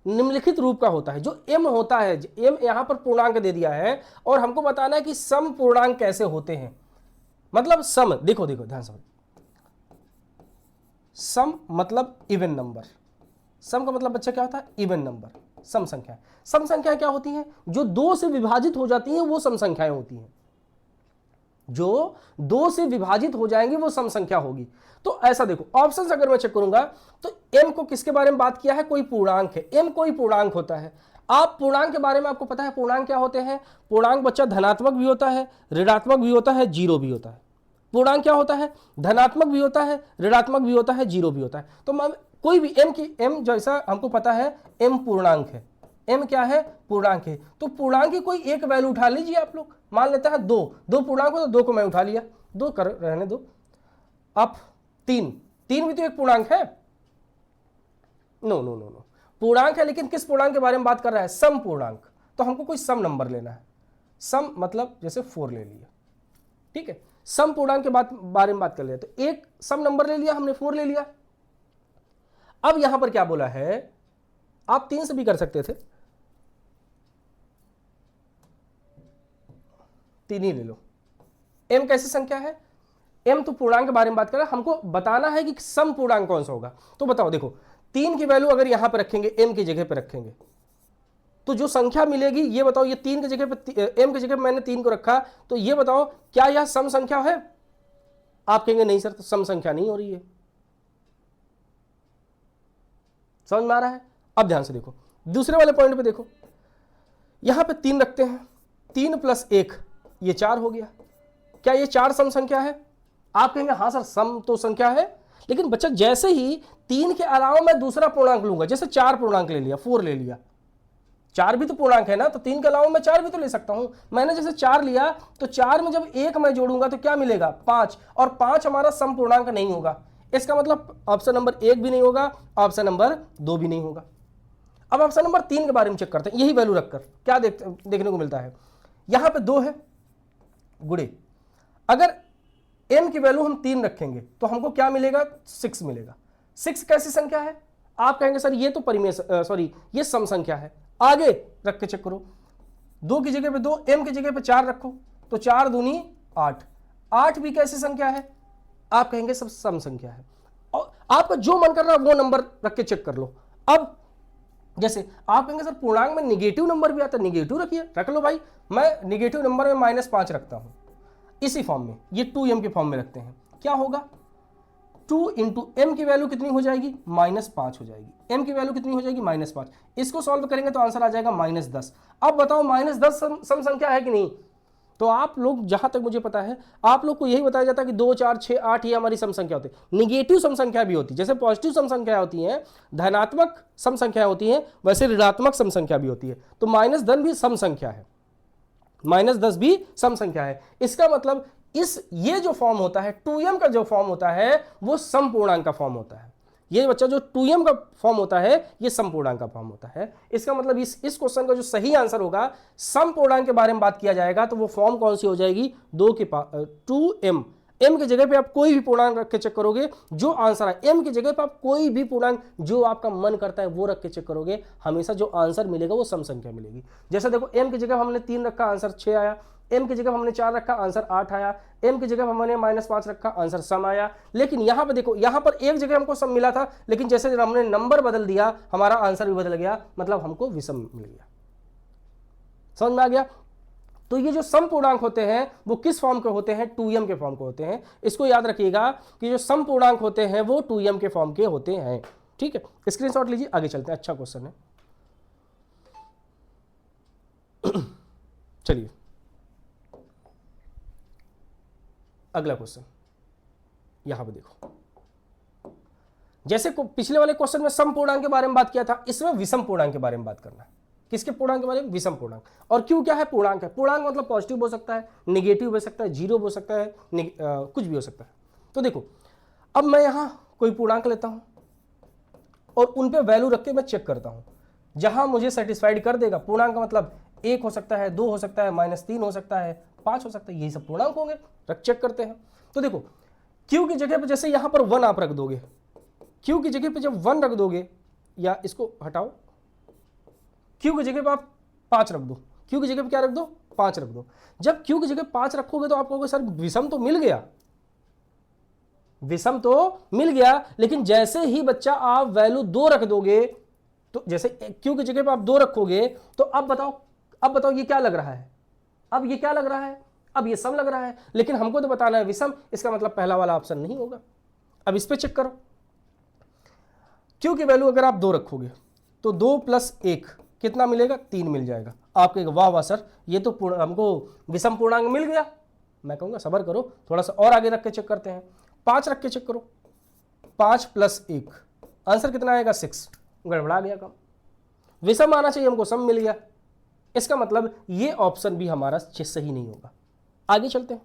निम्नलिखित रूप का होता है। जो m होता है, m यहां पर पूर्णांक दे दिया है और हमको बताना है कि सम पूर्णांक कैसे होते हैं। मतलब सम, देखो देखो ध्यान से, सम मतलब इवन नंबर। सम का मतलब बच्चा क्या होता है? इवन नंबर, सम संख्या। सम संख्या क्या होती हैं? जो 2 से विभाजित हो जाती हैं वो सम संख्याएं होती हैं। जो 2 से विभाजित हो जाएंगी वो सम संख्या होगी। तो ऐसा देखो, ऑप्शन अगर मैं चेक करूंगा तो m को किसके बारे में बात किया है? कोई पूर्णांक है, m कोई पूर्णांक होता है। आप पूर्णांक के बारे में आपको पता है पूर्णांक क्या होते हैं? पूर्णांक बच्चा धनात्मक भी होता है, ऋणात्मक भी होता है, जीरो भी होता है। पूर्णांक क्या होता है? धनात्मक भी होता है, ऋणात्मक भी होता है, जीरो भी होता है। तो कोई भी m की, m जैसा हमको पता है m पूर्णांक है, m क्या है? पूर्णांक है। तो पूर्णांक की कोई एक वैल्यू उठा लीजिए आप लोग। मान लेते हैं 2 पूर्णांक हो तो 2 को मैं उठा लिया, 2 कर रहने दो। अब 3 भी तो एक पूर्णांक है। नो नो नो नो, पूर्णांक है लेकिन किस पूर्णांक के बारे में बात कर रहा है? सम पूर्णांक। तो हमको कोई सम नंबर लेना है। सम मतलब जैसे 4 ले लिया, ठीक है। सम पूर्णांक के बारे में बात कर लिया, तो एक सम नंबर ले लिया हमने, 4 ले लिया। अब यहां पर क्या बोला है? आप 3 से भी कर सकते थे, 3 ही ले लो। m कैसी संख्या है? m तो पूर्णांक के बारे में बात कर रहा है, हमको बताना है कि सम पूर्णांक कौन सा होगा। तो बताओ, देखो 3 की वैल्यू अगर यहां पर रखेंगे, m की जगह पर रखेंगे, तो जो संख्या मिलेगी ये बताओ। ये 3 की जगह पे, m की जगह पे मैंने 3 को रखा, तो ये बताओ क्या यह सम संख्या है? आप कहेंगे नहीं सर, तो सम संख्या नहीं हो रही है। समझ में आ रहा है? अब ध्यान से देखो, दूसरे वाले पॉइंट पे देखो, यहां पे 3 रखते हैं, 3 + 1 ये 4 हो गया। क्या ये 4 सम संख्या है? आप कहेंगे हाँ सर सम तो संख्या है, लेकिन बच्चा जैसे ही 3 के अलावा मैं दूसरा पूर्णांक लूंगा, जैसे 4 पूर्णांक ले लिया, 4 ले लिया, 4 भी तो पूर्णांक है ना, तो 3 के अलावा मैं 4 भी तो ले सकता हूं। मैंने जैसे 4 लिया तो 4 में जब 1 मैं जोड़ूंगा तो क्या मिलेगा? 5, और 5 हमारा सम पूर्णांक नहीं होगा। इसका मतलब ऑप्शन नंबर 1 भी नहीं होगा, ऑप्शन नंबर 2 भी नहीं होगा। अब ऑप्शन नंबर 3 के बारे में चेक करते हैं, यही वैल्यू रखकर क्या देखने को मिलता है। यहां पे 2 है गुड़े, अगर m की वैल्यू हम 3 रखेंगे तो हमको क्या मिलेगा? 6 मिलेगा। 6 कैसी संख्या है? आप कहेंगे सर ये तो परिमेय, सॉरी ये सम संख्या है। आगे रख के चेक करो, 2 की जगह पे 2, m की जगह पे 4 रखो, तो 4 दूनी 8। 8 भी कैसी संख्या है? आप कहेंगे सब सम संख्या है। और आपका जो मन कर रहा है वो नंबर रख के चेक कर लो। अब जैसे आप कहेंगे सर पूर्णांक में निगेटिव नंबर भी आता है, निगेटिव रखिए, रख लो भाई। मैं निगेटिव नंबर में -5 रखता हूं, इसी फॉर्म में, ये 2m के फॉर्म में रखते हैं। क्या होगा? 2 × m की वैल्यू कितनी हो जाएगी? -5 हो जाएगी। m की वैल्यू कितनी हो जाएगी? -5। इसको सॉल्व करेंगे तो आंसर आ जाएगा -10। अब बताओ -10 सम संख्या है कि नहीं? तो आप लोग, जहां तक मुझे पता है, आप लोग को यही बताया जाता है कि 2, 4, 6, 8 ये हमारी सम संख्या होती है। निगेटिव सम संख्या भी होती है, जैसे पॉजिटिव सम संख्या होती है, धनात्मक सम संख्या होती है, वैसे ऋणात्मक सम संख्या भी होती है। तो -10 भी सम संख्या है, -10 भी सम संख्या है। इसका मतलब ये जो फॉर्म होता है 2m का जो फॉर्म होता है वो सम पूर्णांक का फॉर्म होता है। ये बच्चा जो 2m का फॉर्म होता है ये सम पूर्णांक का फॉर्म होता है। इसका मतलब इस क्वेश्चन का जो सही आंसर होगा, सम पूर्णांक के बारे में बात किया जाएगा तो वो फॉर्म कौन सी हो जाएगी? 2m। m की जगह पे आप कोई भी पूर्णांक रख के चेक करोगे, जो आंसर है m की जगह पे आप कोई भी पूर्णांक जो आपका मन करता है वो रख के चेक करोगे, हमेशा जो आंसर मिलेगा वो सम संख्या मिलेगी। जैसे देखो m की जगह हमने 3 रखा, आंसर 6 आया। m की जगह हमने 4 रखा, आंसर 8 आया। m की जगह हमने -5 रखा, आंसर सम आया। लेकिन यहां पर देखो, यहां पर एक जगह हमको सम मिला था, लेकिन जैसे हमने नंबर बदल दिया हमारा आंसर भी बदल गया, मतलब हमको विषम मिल गया। समझ में आ गया? तो ये जो सम पूर्णांक होते हैं वो किस फॉर्म के होते हैं? 2m के फॉर्म के होते हैं। इसको याद रखिएगा कि जो सम पूर्णांक होते हैं वो 2m के फॉर्म के होते हैं। ठीक है, स्क्रीनशॉट लीजिए, आगे चलते हैं। अच्छा क्वेश्चन है, चलिए अगला क्वेश्चन यहां पे देखो। जैसे पिछले वाले क्वेश्चन में सम पूर्णांक के बारे में बात किया था, इसमें विषम पूर्णांक के बारे में बात करना है। किसके पूर्णांक के बारे में? विषम पूर्णांक। और क्यों क्या है? पूर्णांक है। पूर्णांक मतलब पॉजिटिव हो सकता है, निगेटिव हो सकता है, जीरो हो सकता है, कुछ भी हो सकता है। तो देखो, अब मैं यहां कोई पूर्णांक लेता हूं और उन पे वैल्यू रख के मैं चेक करता हूं, जहां मुझे सेटिस्फाइड कर देगा। पूर्णांक का मतलब 1 हो सकता है, 2 हो सकता है, -3 हो सकता है, 5 हो सकता है, यही सब पूर्णांक होंगे। रख चेक करते हैं। तो देखो, q की जगह पे जैसे यहां पर 1 आप रख दोगे, q की जगह पे जब 1 रख दोगे, या इसको हटाओ, क्यू की जगह पे आप 5 रख दो, क्यू की जगह पे क्या रख दो, 5 रख दो। जब क्यू की जगह 5 रखोगे तो आप कहोगे सर विषम तो मिल गया, विषम तो मिल गया, लेकिन जैसे ही बच्चा आप वैल्यू 2 रख दोगे, तो जैसे क्यू की जगह पे आप 2 रखोगे तो अब बताओ ये क्या लग रहा है, अब ये क्या लग रहा है, अब ये सम लग रहा है, लेकिन हमको तो बताना है विषम, इसका मतलब पहला वाला ऑप्शन नहीं होगा। अब इस पे चेक करो, क्यू की वैल्यू अगर आप 2 रखोगे तो 2 + 1 कितना मिलेगा, 3 मिल जाएगा। आप कहेंगे वाह वाह सर ये तो हमको विषम पूर्णांक मिल गया। मैं कहूंगा सबर करो, थोड़ा सा और आगे रख के चेक करते हैं। 5 रख के चेक करो, 5 + 1 आंसर कितना आएगा, 6। गड़बड़ा गया काम, विषम आना चाहिए, हमको सम मिल गया। इसका मतलब ये ऑप्शन भी हमारा सही नहीं होगा। आगे चलते हैं।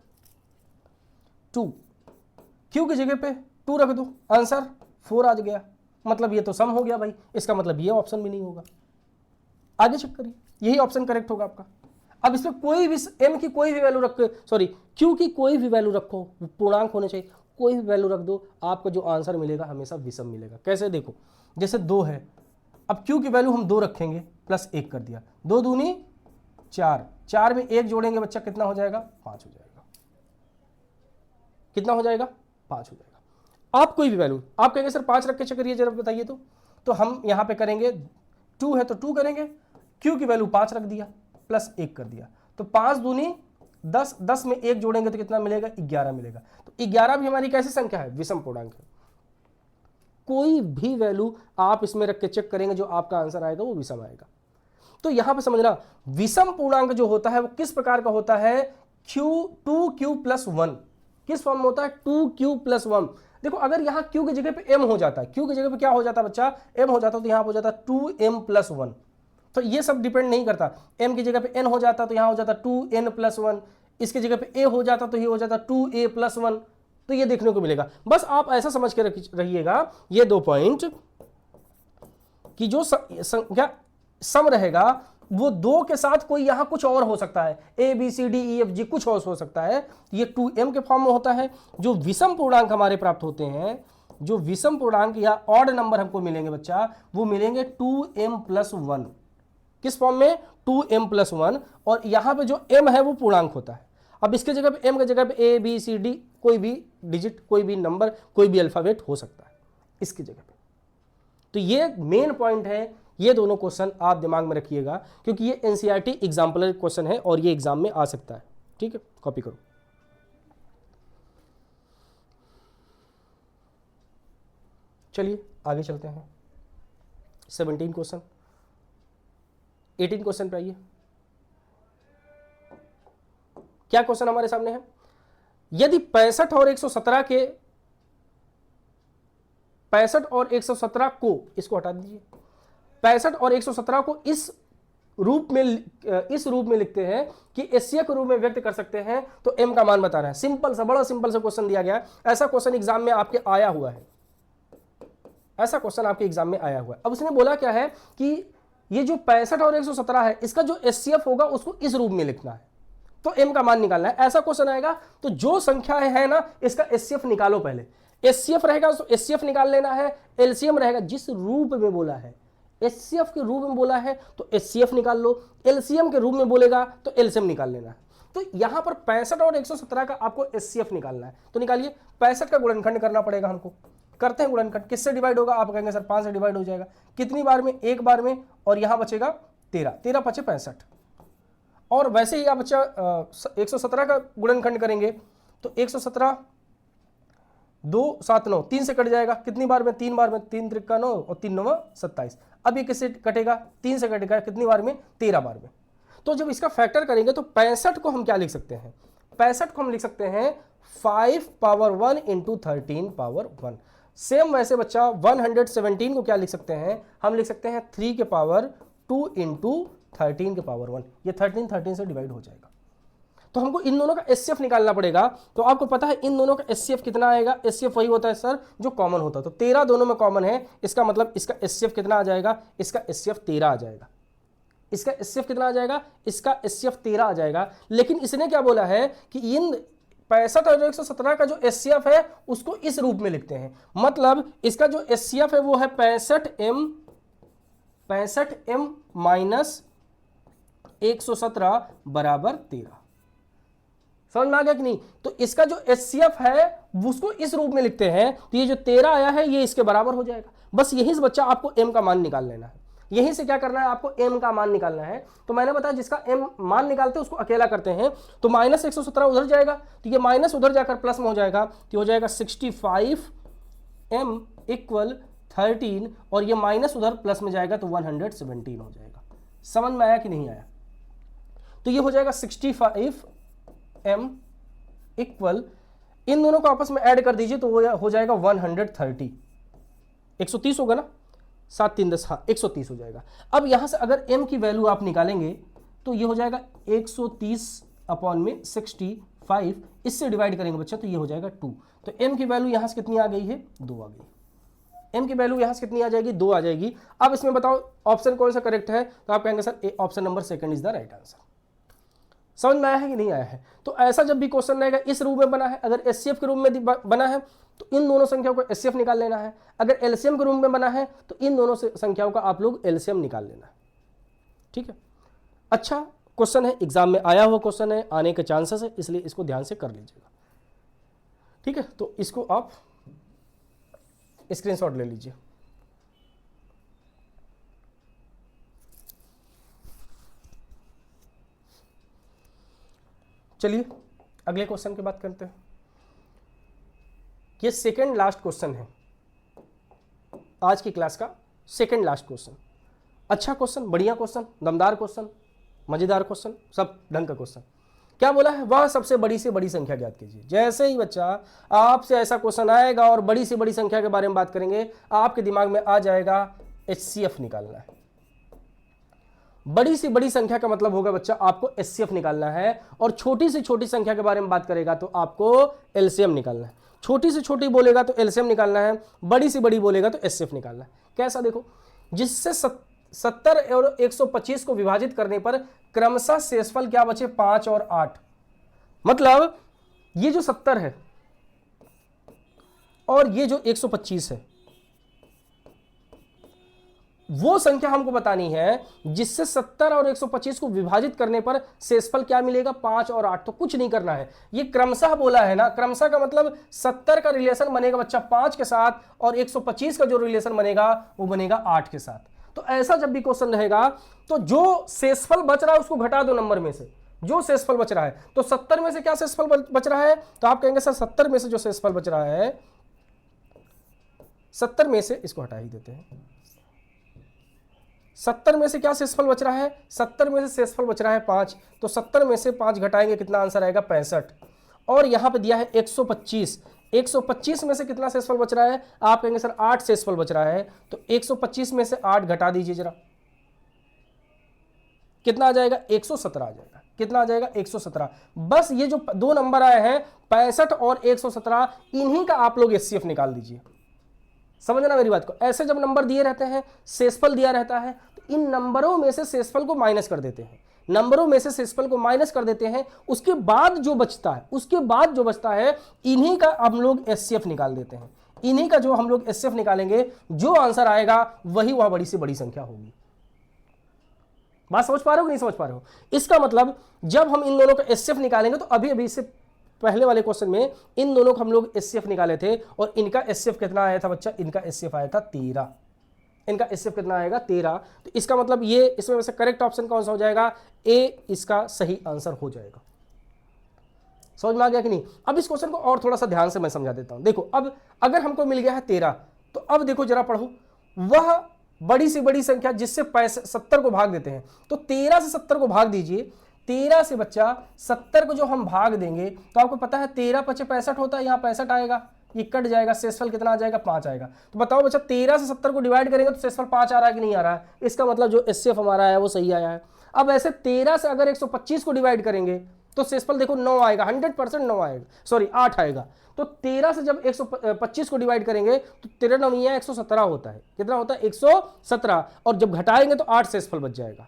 2 क्यू की जगह पे 2 रख दो, आंसर 4 आ गया, मतलब ये तो सम हो गया भाई, इसका मतलब ये ऑप्शन भी नहीं होगा। आगे चेक करिए, यही ऑप्शन करेक्ट होगा आपका। अब इसमें कोई भी एम की कोई भी वैल्यू रखो, सॉरी क्यू की कोई भी वैल्यू रखो, पूर्णांक होने चाहिए, कोई भी वैल्यू रख दो, आपका जो आंसर मिलेगा हमेशा विषम मिलेगा। कैसे, देखो जैसे 2 है, अब क्यू की वैल्यू हम 2 रखेंगे, +1 कर दिया, 2 दूनी 4, 4 में 1 जोड़ेंगे बच्चा कितना हो जाएगा, 5 हो जाएगा। कितना हो जाएगा, 5 हो जाएगा। आप कोई भी वैल्यू, आप कहेंगे सर 5 रख के चेक करिए जरा बताइए, तो हम यहां पे करेंगे 2 है तो 2 करेंगे, क्यू की वैल्यू 5 रख दिया, +1 कर दिया, तो 5 दूनी 10, 10 में 1 जोड़ेंगे तो कितना मिलेगा, 11 मिलेगा। तो 11 भी हमारी कैसी संख्या है, विषम पूर्णांक है। कोई भी वैल्यू आप इसमें रख के चेक करेंगे, जो आपका आंसर आएगा वो विषम आएगा। तो यहां पे समझना, विषम पूर्णांक जो होता है वो किस प्रकार का होता है, 2q + 1 किस फॉर्म में होता है, 2q + 1। देखो अगर यहां q की जगह पे m हो जाता है, q की जगह पे क्या हो जाता है बच्चा, m हो जाता है, तो यहां हो जाता है 2m + 1। तो ये सब डिपेंड नहीं करता, m की जगह पे n हो जाता तो यहां हो जाता 2n + 1, इसकी जगह पे a हो जाता तो ये हो जाता 2a + 1। तो ये देखने को मिलेगा। बस आप ऐसा समझ के रहिएगा ये 2 पॉइंट कि जो संख्या सम रहेगा वो 2 के साथ कोई यहां कुछ और हो सकता है, a b c d e f g कुछ और हो सकता है, ये 2m के फॉर्म में होता है। जो विषम पूर्णांक हमारे प्राप्त होते हैं, जो विषम पूर्णांक या ऑड नंबर हमको मिलेंगे बच्चा, वो मिलेंगे 2m + 1। किस फॉर्म में, 2m + 1, और यहां पे जो m है वो पूर्णांक होता है। अब इसके जगह पे m की जगह पे a b c d कोई भी डिजिट, कोई भी नंबर, कोई भी अल्फाबेट हो सकता है इसकी जगह पे। तो ये मेन पॉइंट है, ये दोनों क्वेश्चन आप दिमाग में रखिएगा, क्योंकि ये एनसीईआरटी एग्जाम्पलर क्वेश्चन है और ये एग्जाम में आ सकता है। ठीक है, कॉपी करो। चलिए आगे चलते हैं। 17 क्वेश्चन, 18 क्वेश्चन पे आइए। क्या क्वेश्चन हमारे सामने है, यदि 65 और 117 के 65 और 117 को, इसको हटा दीजिए, 65 और 117 को इस रूप में लिखते हैं कि एससीएफ के रूप में व्यक्त कर सकते हैं, तो एम का मान बताना है। सिंपल सा, बड़ा सिंपल सा क्वेश्चन दिया गया है। ऐसा क्वेश्चन एग्जाम में आपके आया हुआ है, ऐसा क्वेश्चन आपके एग्जाम में आया हुआ है। अब उसने बोला क्या है कि ये जो 65 और 117 है, इसका जो एचसीएफ होगा उसको इस रूप में लिखना है, तो एम का मान निकालना है। ऐसा क्वेश्चन आएगा तो जो संख्या है ना, इसका एचसीएफ निकालो पहले। एचसीएफ रहेगा तो एचसीएफ निकाल लेना है, एलसीएम रहेगा, जिस रूप में बोला है, एचसीएफ के रूप में बोला है तो एचसीएफ निकाल लो, एलसीएम के रूप में बोलेगा तो एलसीएम निकाल लेना है। तो यहां पर 65 और 117 का आपको एचसीएफ निकालना है, तो निकालिए। 65 का गुणनखंड करना पड़ेगा हमको, करते हैं गुणनखंड। किससे डिवाइड होगा, आप कहेंगे सर 5 से डिवाइड हो जाएगा। कितनी बार में, एक बार में, और यहां बचेगा 13, 13 × 5 = 65। और वैसे ही आप बच्चा 117 का गुणनखंड करेंगे तो 117 2 7 9, 3 से कट जाएगा। कितनी बार में, 3 बार में, 3 × 3 = 9 और 3 × 9 = 27। अब ये किससे कटेगा, 3 से कटेगा। कितनी बार में, 13 बार में। तो जब इसका फैक्टर करेंगे तो 65 को हम क्या लिख सकते हैं, 65 को हम लिख सकते हैं 5 पावर 1 × 13 पावर 1। सेम वैसे बच्चा 117 को क्या लिख सकते हैं, हम लिख सकते हैं 3 के पावर 2 × 13 के पावर 1। ये 13 से डिवाइड हो जाएगा। तो हमको इन दोनों का एचसीएफ निकालना पड़ेगा। तो आपको पता है इन दोनों का एचसीएफ कितना आएगा, एचसीएफ वही होता है सर जो कॉमन होता है। तो 13 दोनों में कॉमन है, इसका मतलब इसका एचसीएफ कितना आ जाएगा, इसका एचसीएफ 13 आ जाएगा। इसका एचसीएफ कितना आ जाएगा, इसका एचसीएफ 13 आ जाएगा। लेकिन इसने क्या बोला है कि इन 65 और 117 का जो एचसीएफ है उसको इस रूप में लिखते हैं। मतलब इसका जो एचसीएफ है वो है 65m 65m माइनस 117 बराबर 13। समझ में आ गया कि नहीं? तो इसका जो HCF है उसको इस रूप में लिखते हैं, तो ये जो 13 आया है ये इसके बराबर हो जाएगा। बस यहीं से बच्चा आपको m का मान निकाल लेना है, यहीं से क्या करना है, आपको m का मान निकालना है। तो मैंने बताया जिसका m मान निकालते हैं उसको अकेला करते हैं, तो माइनस 117 उधर जाएगा, तो ये माइनस उधर जाकर प्लस में हो जाएगा, तो हो जाएगा 65m इक्वल 13, और ये माइनस उधर प्लस में जाएगा तो 117 हो जाएगा। समझ में आया कि नहीं आया? तो ये हो जाएगा 65m इक्वल, इन दोनों को आपस में ऐड कर दीजिए तो वो हो जाएगा 130, 130 होगा ना, 7 3 10, हाँ 130 हो जाएगा। अब यहां से अगर m की वैल्यू आप निकालेंगे तो ये हो जाएगा 130 अपॉन में 65, इससे डिवाइड करेंगे बच्चा तो ये हो जाएगा 2। तो m की वैल्यू यहां से कितनी आ गई है, 2 आ गई। m की वैल्यू यहां से कितनी आ जाएगी, 2 आ जाएगी। अब इसमें बताओ ऑप्शन कौन सा करेक्ट है, तो आप कहेंगे sir option number second is the right answer. समझ में आया है कि नहीं आया है? तो ऐसा जब भी क्वेश्चन रहेगा इस रूप में बना है, अगर HCF के रूप में बना है तो इन दोनों संख्याओं को HCF निकाल लेना है, अगर LCM के रूप में बना है तो इन दोनों संख्याओं का आप लोग LCM निकाल लेना है। ठीक है, अच्छा क्वेश्चन है, एग्जाम में आया हुआ क्वेश्चन है, आने के चांसेस है, इसलिए इसको ध्यान से कर लीजिएगा। ठीक है, तो इसको आप स्क्रीनशॉट ले लीजिए। चलिए अगले क्वेश्चन की बात करते हैं। ये सेकंड लास्ट क्वेश्चन है, आज की क्लास का सेकंड लास्ट क्वेश्चन। अच्छा क्वेश्चन, बढ़िया क्वेश्चन, दमदार क्वेश्चन, मजेदार क्वेश्चन, सब ढंग का क्वेश्चन। क्या बोला है, वह सबसे बड़ी से बड़ी संख्या ज्ञात कीजिए। जैसे ही बच्चा आपसे ऐसा क्वेश्चन आएगा और बड़ी से बड़ी संख्या के बारे में बात करेंगे, आपके दिमाग में आ जाएगा HCF निकालना है। बड़ी से बड़ी संख्या का मतलब होगा बच्चा आपको HCF निकालना है, और छोटी से छोटी संख्या के बारे में बात करेगा तो आपको LCM निकालना है। छोटी से छोटी बोलेगा तो LCM निकालना है, बड़ी से बड़ी बोलेगा तो HCF निकालना है। कैसा देखो, जिससे 70 और 125 को विभाजित करने पर क्रमशः शेषफल क्या बचे, 5 और 8। मतलब ये जो 70 है और ये जो 125 है, वो संख्या हमको बतानी है जिससे 70 और 125 को विभाजित करने पर शेषफल क्या मिलेगा, 5 और 8। तो कुछ नहीं करना है, ये क्रमशः बोला है ना, क्रमशः का मतलब 70 का रिलेशन बनेगा बच्चा 5 के साथ, और 125 का जो रिलेशन बनेगा वो बनेगा 8 के साथ। तो ऐसा जब भी क्वेश्चन रहेगा तो जो शेषफल बच रहा है उसको घटा दो नंबर में से, जो शेषफल बच रहा है। तो 70 में से क्या शेषफल बच रहा है, तो आप कहेंगे सर 70 में से जो शेषफल बच रहा है, 70 में से इसको हटा ही देते हैं, 70 में से क्या शेषफल बच रहा है, 70 में से शेषफल बच रहा है 5। तो 70 में से 5 घटाएंगे कितना आंसर आएगा, 65। और यहां पे दिया है 125, 125 में से कितना शेषफल बच रहा है, आप कहेंगे सर 8 शेषफल बच रहा है। तो 125 में से 8 घटा दीजिए जरा, कितना आ जाएगा, 117 आ जाएगा। कितना आ जाएगा, 117। बस ये जो दो नंबर आए हैं 65 और 117, इन्हीं का आप लोग HCF निकाल दीजिए। समझना मेरी बात को, ऐसे जब नंबर दिए रहते हैं, शेषफल दिया रहता है, तो इन नंबरों में से शेषफल को माइनस कर देते हैं, नंबरों में से शेषफल को माइनस कर देते हैं, उसके बाद जो बचता है, इन्हीं का हम लोग HCF निकाल देते हैं। इन्हीं का जो हम लोग HCF निकालेंगे, जो आंसर आएगा वही वह बड़ी से बड़ी संख्या होगी। बात समझ पा रहे हो कि नहीं समझ पा रहे हो? इसका मतलब जब हम इन दोनों का HCF निकालेंगे, तो अभी अभी इससे पहले वाले क्वेश्चन में इन दोनों को हम लोग HCF निकाले थे, और इनका HCF कितना आया था बच्चा, इनका HCF आया था 13। इनका HCF कितना आएगा, 13। तो इसका मतलब ये, इसमें वैसे करेक्ट ऑप्शन कौन सा हो जाएगा, ए इसका सही आंसर हो जाएगा। समझ में आ गया कि नहीं? अब इस क्वेश्चन को और थोड़ा सा ध्यान से मैं समझा देता हूं। देखो, अब अगर हमको मिल गया है 13, तो अब देखो जरा पढ़ो, वह बड़ी से बड़ी संख्या जिससे 70 को भाग देते हैं, तो 13 से 70 को भाग दीजिए। 13 से बच्चा 70 को जो हम भाग देंगे, तो आपको पता है 13 × 5 = 65 होता है, यहाँ 65 आएगा, ये कट जाएगा, शेषफल कितना आ जाएगा, 5 आएगा। तो बताओ बच्चा 13 से 70 को डिवाइड करेंगे तो शेषफल 5 आ रहा है कि नहीं आ रहा है? इसका मतलब जो HCF हमारा है वो सही आया है। अब ऐसे 13 से अगर 125 को डिवाइड करेंगे तो शेषफल देखो 9 आएगा, 100% 9 आएगा, सॉरी 8 आएगा। तो 13 से जब 125 को डिवाइड करेंगे तो 13 9 117 होता है। कितना होता है, 117। और जब घटाएंगे तो 8 शेषफल बच जाएगा।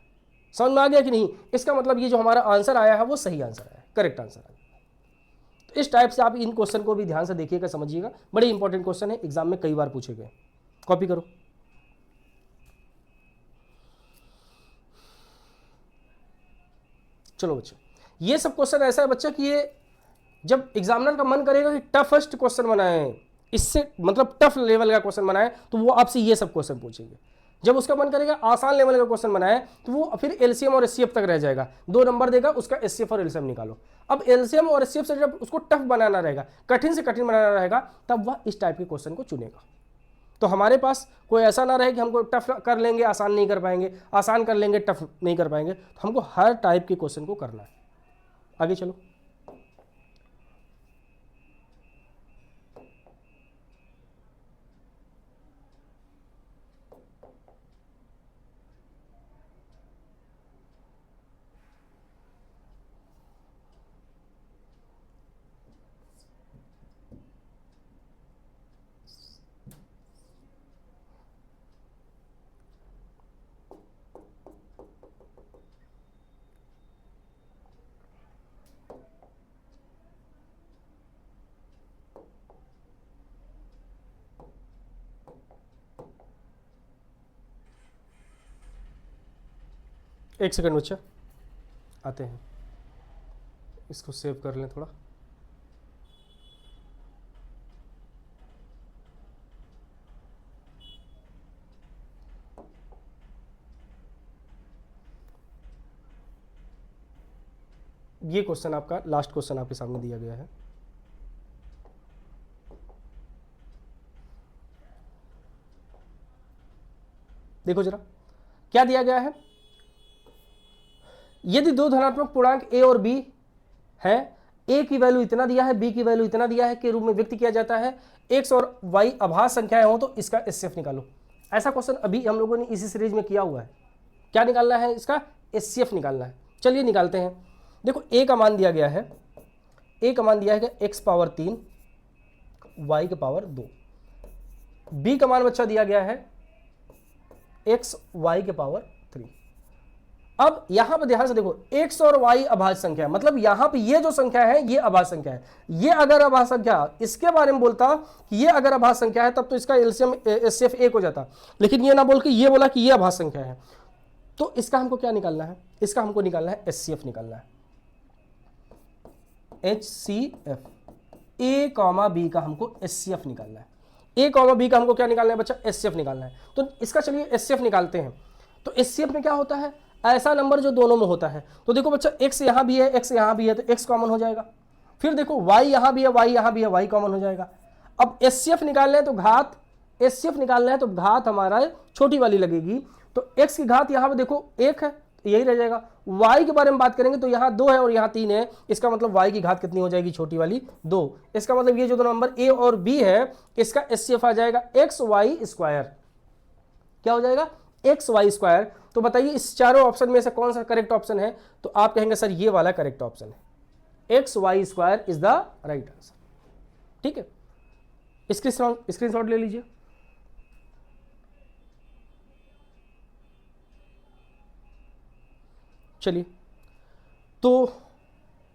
समझ में आ गया कि नहीं? इसका मतलब ये जो हमारा आंसर आया है वो सही आंसर है, करेक्ट आंसर है। तो इस टाइप से आप इन क्वेश्चन को भी ध्यान से देखिएगा, समझिएगा, बड़े इंपॉर्टेंट क्वेश्चन है, एग्जाम में कई बार पूछे गए। कॉपी करो। चलो बच्चों, ये सब क्वेश्चन ऐसा है बच्चा कि ये जब एग्जामिनर का मन करेगा कि टफेस्ट क्वेश्चन बनाए, इससे मतलब टफ लेवल का क्वेश्चन बनाए, तो वो आपसे ये सब क्वेश्चन पूछेंगे। जब उसका मन करेगा आसान लेवल का क्वेश्चन बनाए, तो वो फिर एलसीएम और एचसीएफ तक रह जाएगा, 2 नंबर देगा, उसका एचसीएफ और एलसीएम निकालो। अब एलसीएम और एचसीएफ से जब उसको टफ बनाना रहेगा, कठिन से कठिन बनाना रहेगा, तब वह इस टाइप के क्वेश्चन को चुनेगा। तो हमारे पास कोई ऐसा ना रहे कि हमको टफ कर लेंगे आसान नहीं कर पाएंगे, आसान कर लेंगे टफ नहीं कर पाएंगे, तो हमको हर टाइप के क्वेश्चन को करना है। आगे चलो, एक सेकंड बच्चा, आते हैं, इसको सेव कर लें थोड़ा। ये क्वेश्चन आपका लास्ट क्वेश्चन आपके सामने दिया गया है। देखो जरा क्या दिया गया है। यदि दो धनात्मक पूर्णांक a और b है, a की वैल्यू इतना दिया है, b की वैल्यू इतना दिया है के रूप में व्यक्त किया जाता है, x और y अभाज्य संख्याएं हो तो इसका एचसीएफ निकालो। ऐसा क्वेश्चन अभी हम लोगों ने इसी सीरीज में किया हुआ है। क्या निकालना है? इसका एचसीएफ निकालना है। चलिए निकालते हैं। देखो a का मान दिया गया है, a का मान दिया है x पावर 3 y के पावर 2, b का मान बच्चा दिया गया है x y के पावर 3। अब यहां पर ध्यान से देखो, x और y अभाज्य संख्या है, मतलब यहां पे ये जो संख्या है ये अभाज्य संख्या है। ये अगर अभाज्य संख्या, इसके बारे में बोलता कि ये अगर अभाज्य संख्या है तब तो इसका एलसीएम एचसीएफ 1 हो जाता, लेकिन ये ना बोल के ये बोला कि ये अभाज्य संख्या है। तो इसका हमको क्या निकालना है? इसका हमको निकालना है एचसीएफ निकालना है। एचसीएफ a कॉमा b का हमको एचसीएफ निकालना है। a कॉमा b का हमको क्या निकालना है बच्चा? एचसीएफ निकालना है। तो इसका चलिए एचसीएफ निकालते हैं। तो एचसीएफ में क्या होता है? ऐसा नंबर जो दोनों में होता है। तो देखो बच्चा, x यहां भी है, x यहां भी है, तो x कॉमन हो जाएगा। फिर देखो y यहां भी है, y यहां भी है, y कॉमन हो जाएगा। अब एचसीएफ निकालना है तो घात, एचसीएफ निकालना है तो घात हमारा छोटी वाली लगेगी। तो x की घात यहां पे देखो 1 है, तो यही रह जाएगा। y के बारे में बात करेंगे तो यहाँ 2 है और यहाँ 3 है, इसका मतलब y की घात कितनी हो जाएगी? छोटी वाली 2। इसका मतलब ये जो दो नंबर a और b है, इसका एचसीएफ आ जाएगा एक्स वाई स्क्वायर। क्या हो जाएगा? X Y square. तो बताइए इस चारों ऑप्शन में से कौन सा करेक्ट ऑप्शन है? तो आप कहेंगे सर ये वाला करेक्ट ऑप्शन है, X Y square is the right answer. ठीक है, स्क्रीनशॉट ले लीजिए। चलिए, तो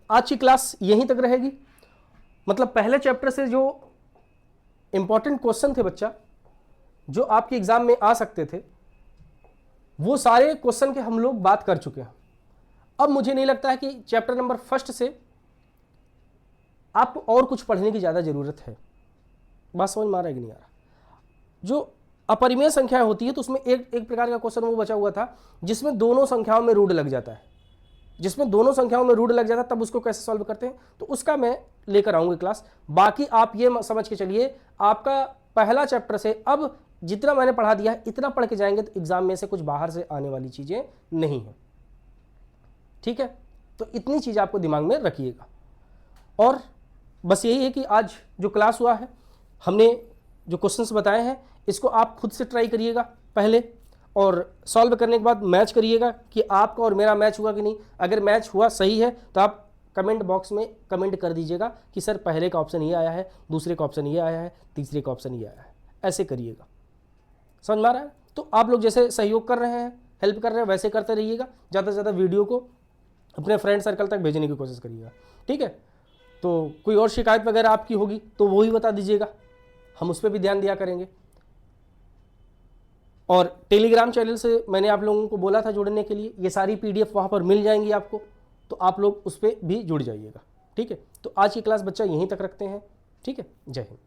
आज की क्लास यहीं तक रहेगी। मतलब पहले चैप्टर से जो इंपॉर्टेंट क्वेश्चन थे बच्चा, जो आपके एग्जाम में आ सकते थे, वो सारे क्वेश्चन के हम लोग बात कर चुके हैं। अब मुझे नहीं लगता है कि चैप्टर नंबर 1 से आपको और कुछ पढ़ने की ज़्यादा ज़रूरत है। बात समझ में आ रहा है कि नहीं आ रहा? जो अपरिमेय संख्याएं होती है तो उसमें एक प्रकार का क्वेश्चन वो बचा हुआ था जिसमें दोनों संख्याओं में रूट लग जाता है। जिसमें दोनों संख्याओं में रूट लग जाता है तब उसको कैसे सॉल्व करते हैं, तो उसका मैं लेकर आऊंगी क्लास। बाकी आप ये समझ के चलिए, आपका पहला चैप्टर से अब जितना मैंने पढ़ा दिया है इतना पढ़ के जाएंगे तो एग्जाम में से कुछ बाहर से आने वाली चीज़ें नहीं है। ठीक है, तो इतनी चीज़ आपको दिमाग में रखिएगा। और बस यही है कि आज जो क्लास हुआ है, हमने जो क्वेश्चंस बताए हैं इसको आप खुद से ट्राई करिएगा पहले, और सॉल्व करने के बाद मैच करिएगा कि आपका और मेरा मैच हुआ कि नहीं। अगर मैच हुआ सही है तो आप कमेंट बॉक्स में कमेंट कर दीजिएगा कि सर पहले का ऑप्शन ये आया है, दूसरे का ऑप्शन ये आया है, तीसरे का ऑप्शन ये आया है। ऐसे करिएगा। समझ में आ रहा है? तो आप लोग जैसे सहयोग कर रहे हैं, हेल्प कर रहे हैं, वैसे करते रहिएगा। ज़्यादा से ज़्यादा वीडियो को अपने फ्रेंड सर्कल तक भेजने की कोशिश करिएगा। ठीक है, तो कोई और शिकायत वगैरह आपकी होगी तो वो ही बता दीजिएगा, हम उस पर भी ध्यान दिया करेंगे। और टेलीग्राम चैनल से मैंने आप लोगों को बोला था जुड़ने के लिए, ये सारी PDF वहाँ पर मिल जाएंगी आपको। तो आप लोग उस पर भी जुड़ जाइएगा। ठीक है, तो आज की क्लास बच्चा यहीं तक रखते हैं। ठीक है, जय हिंद।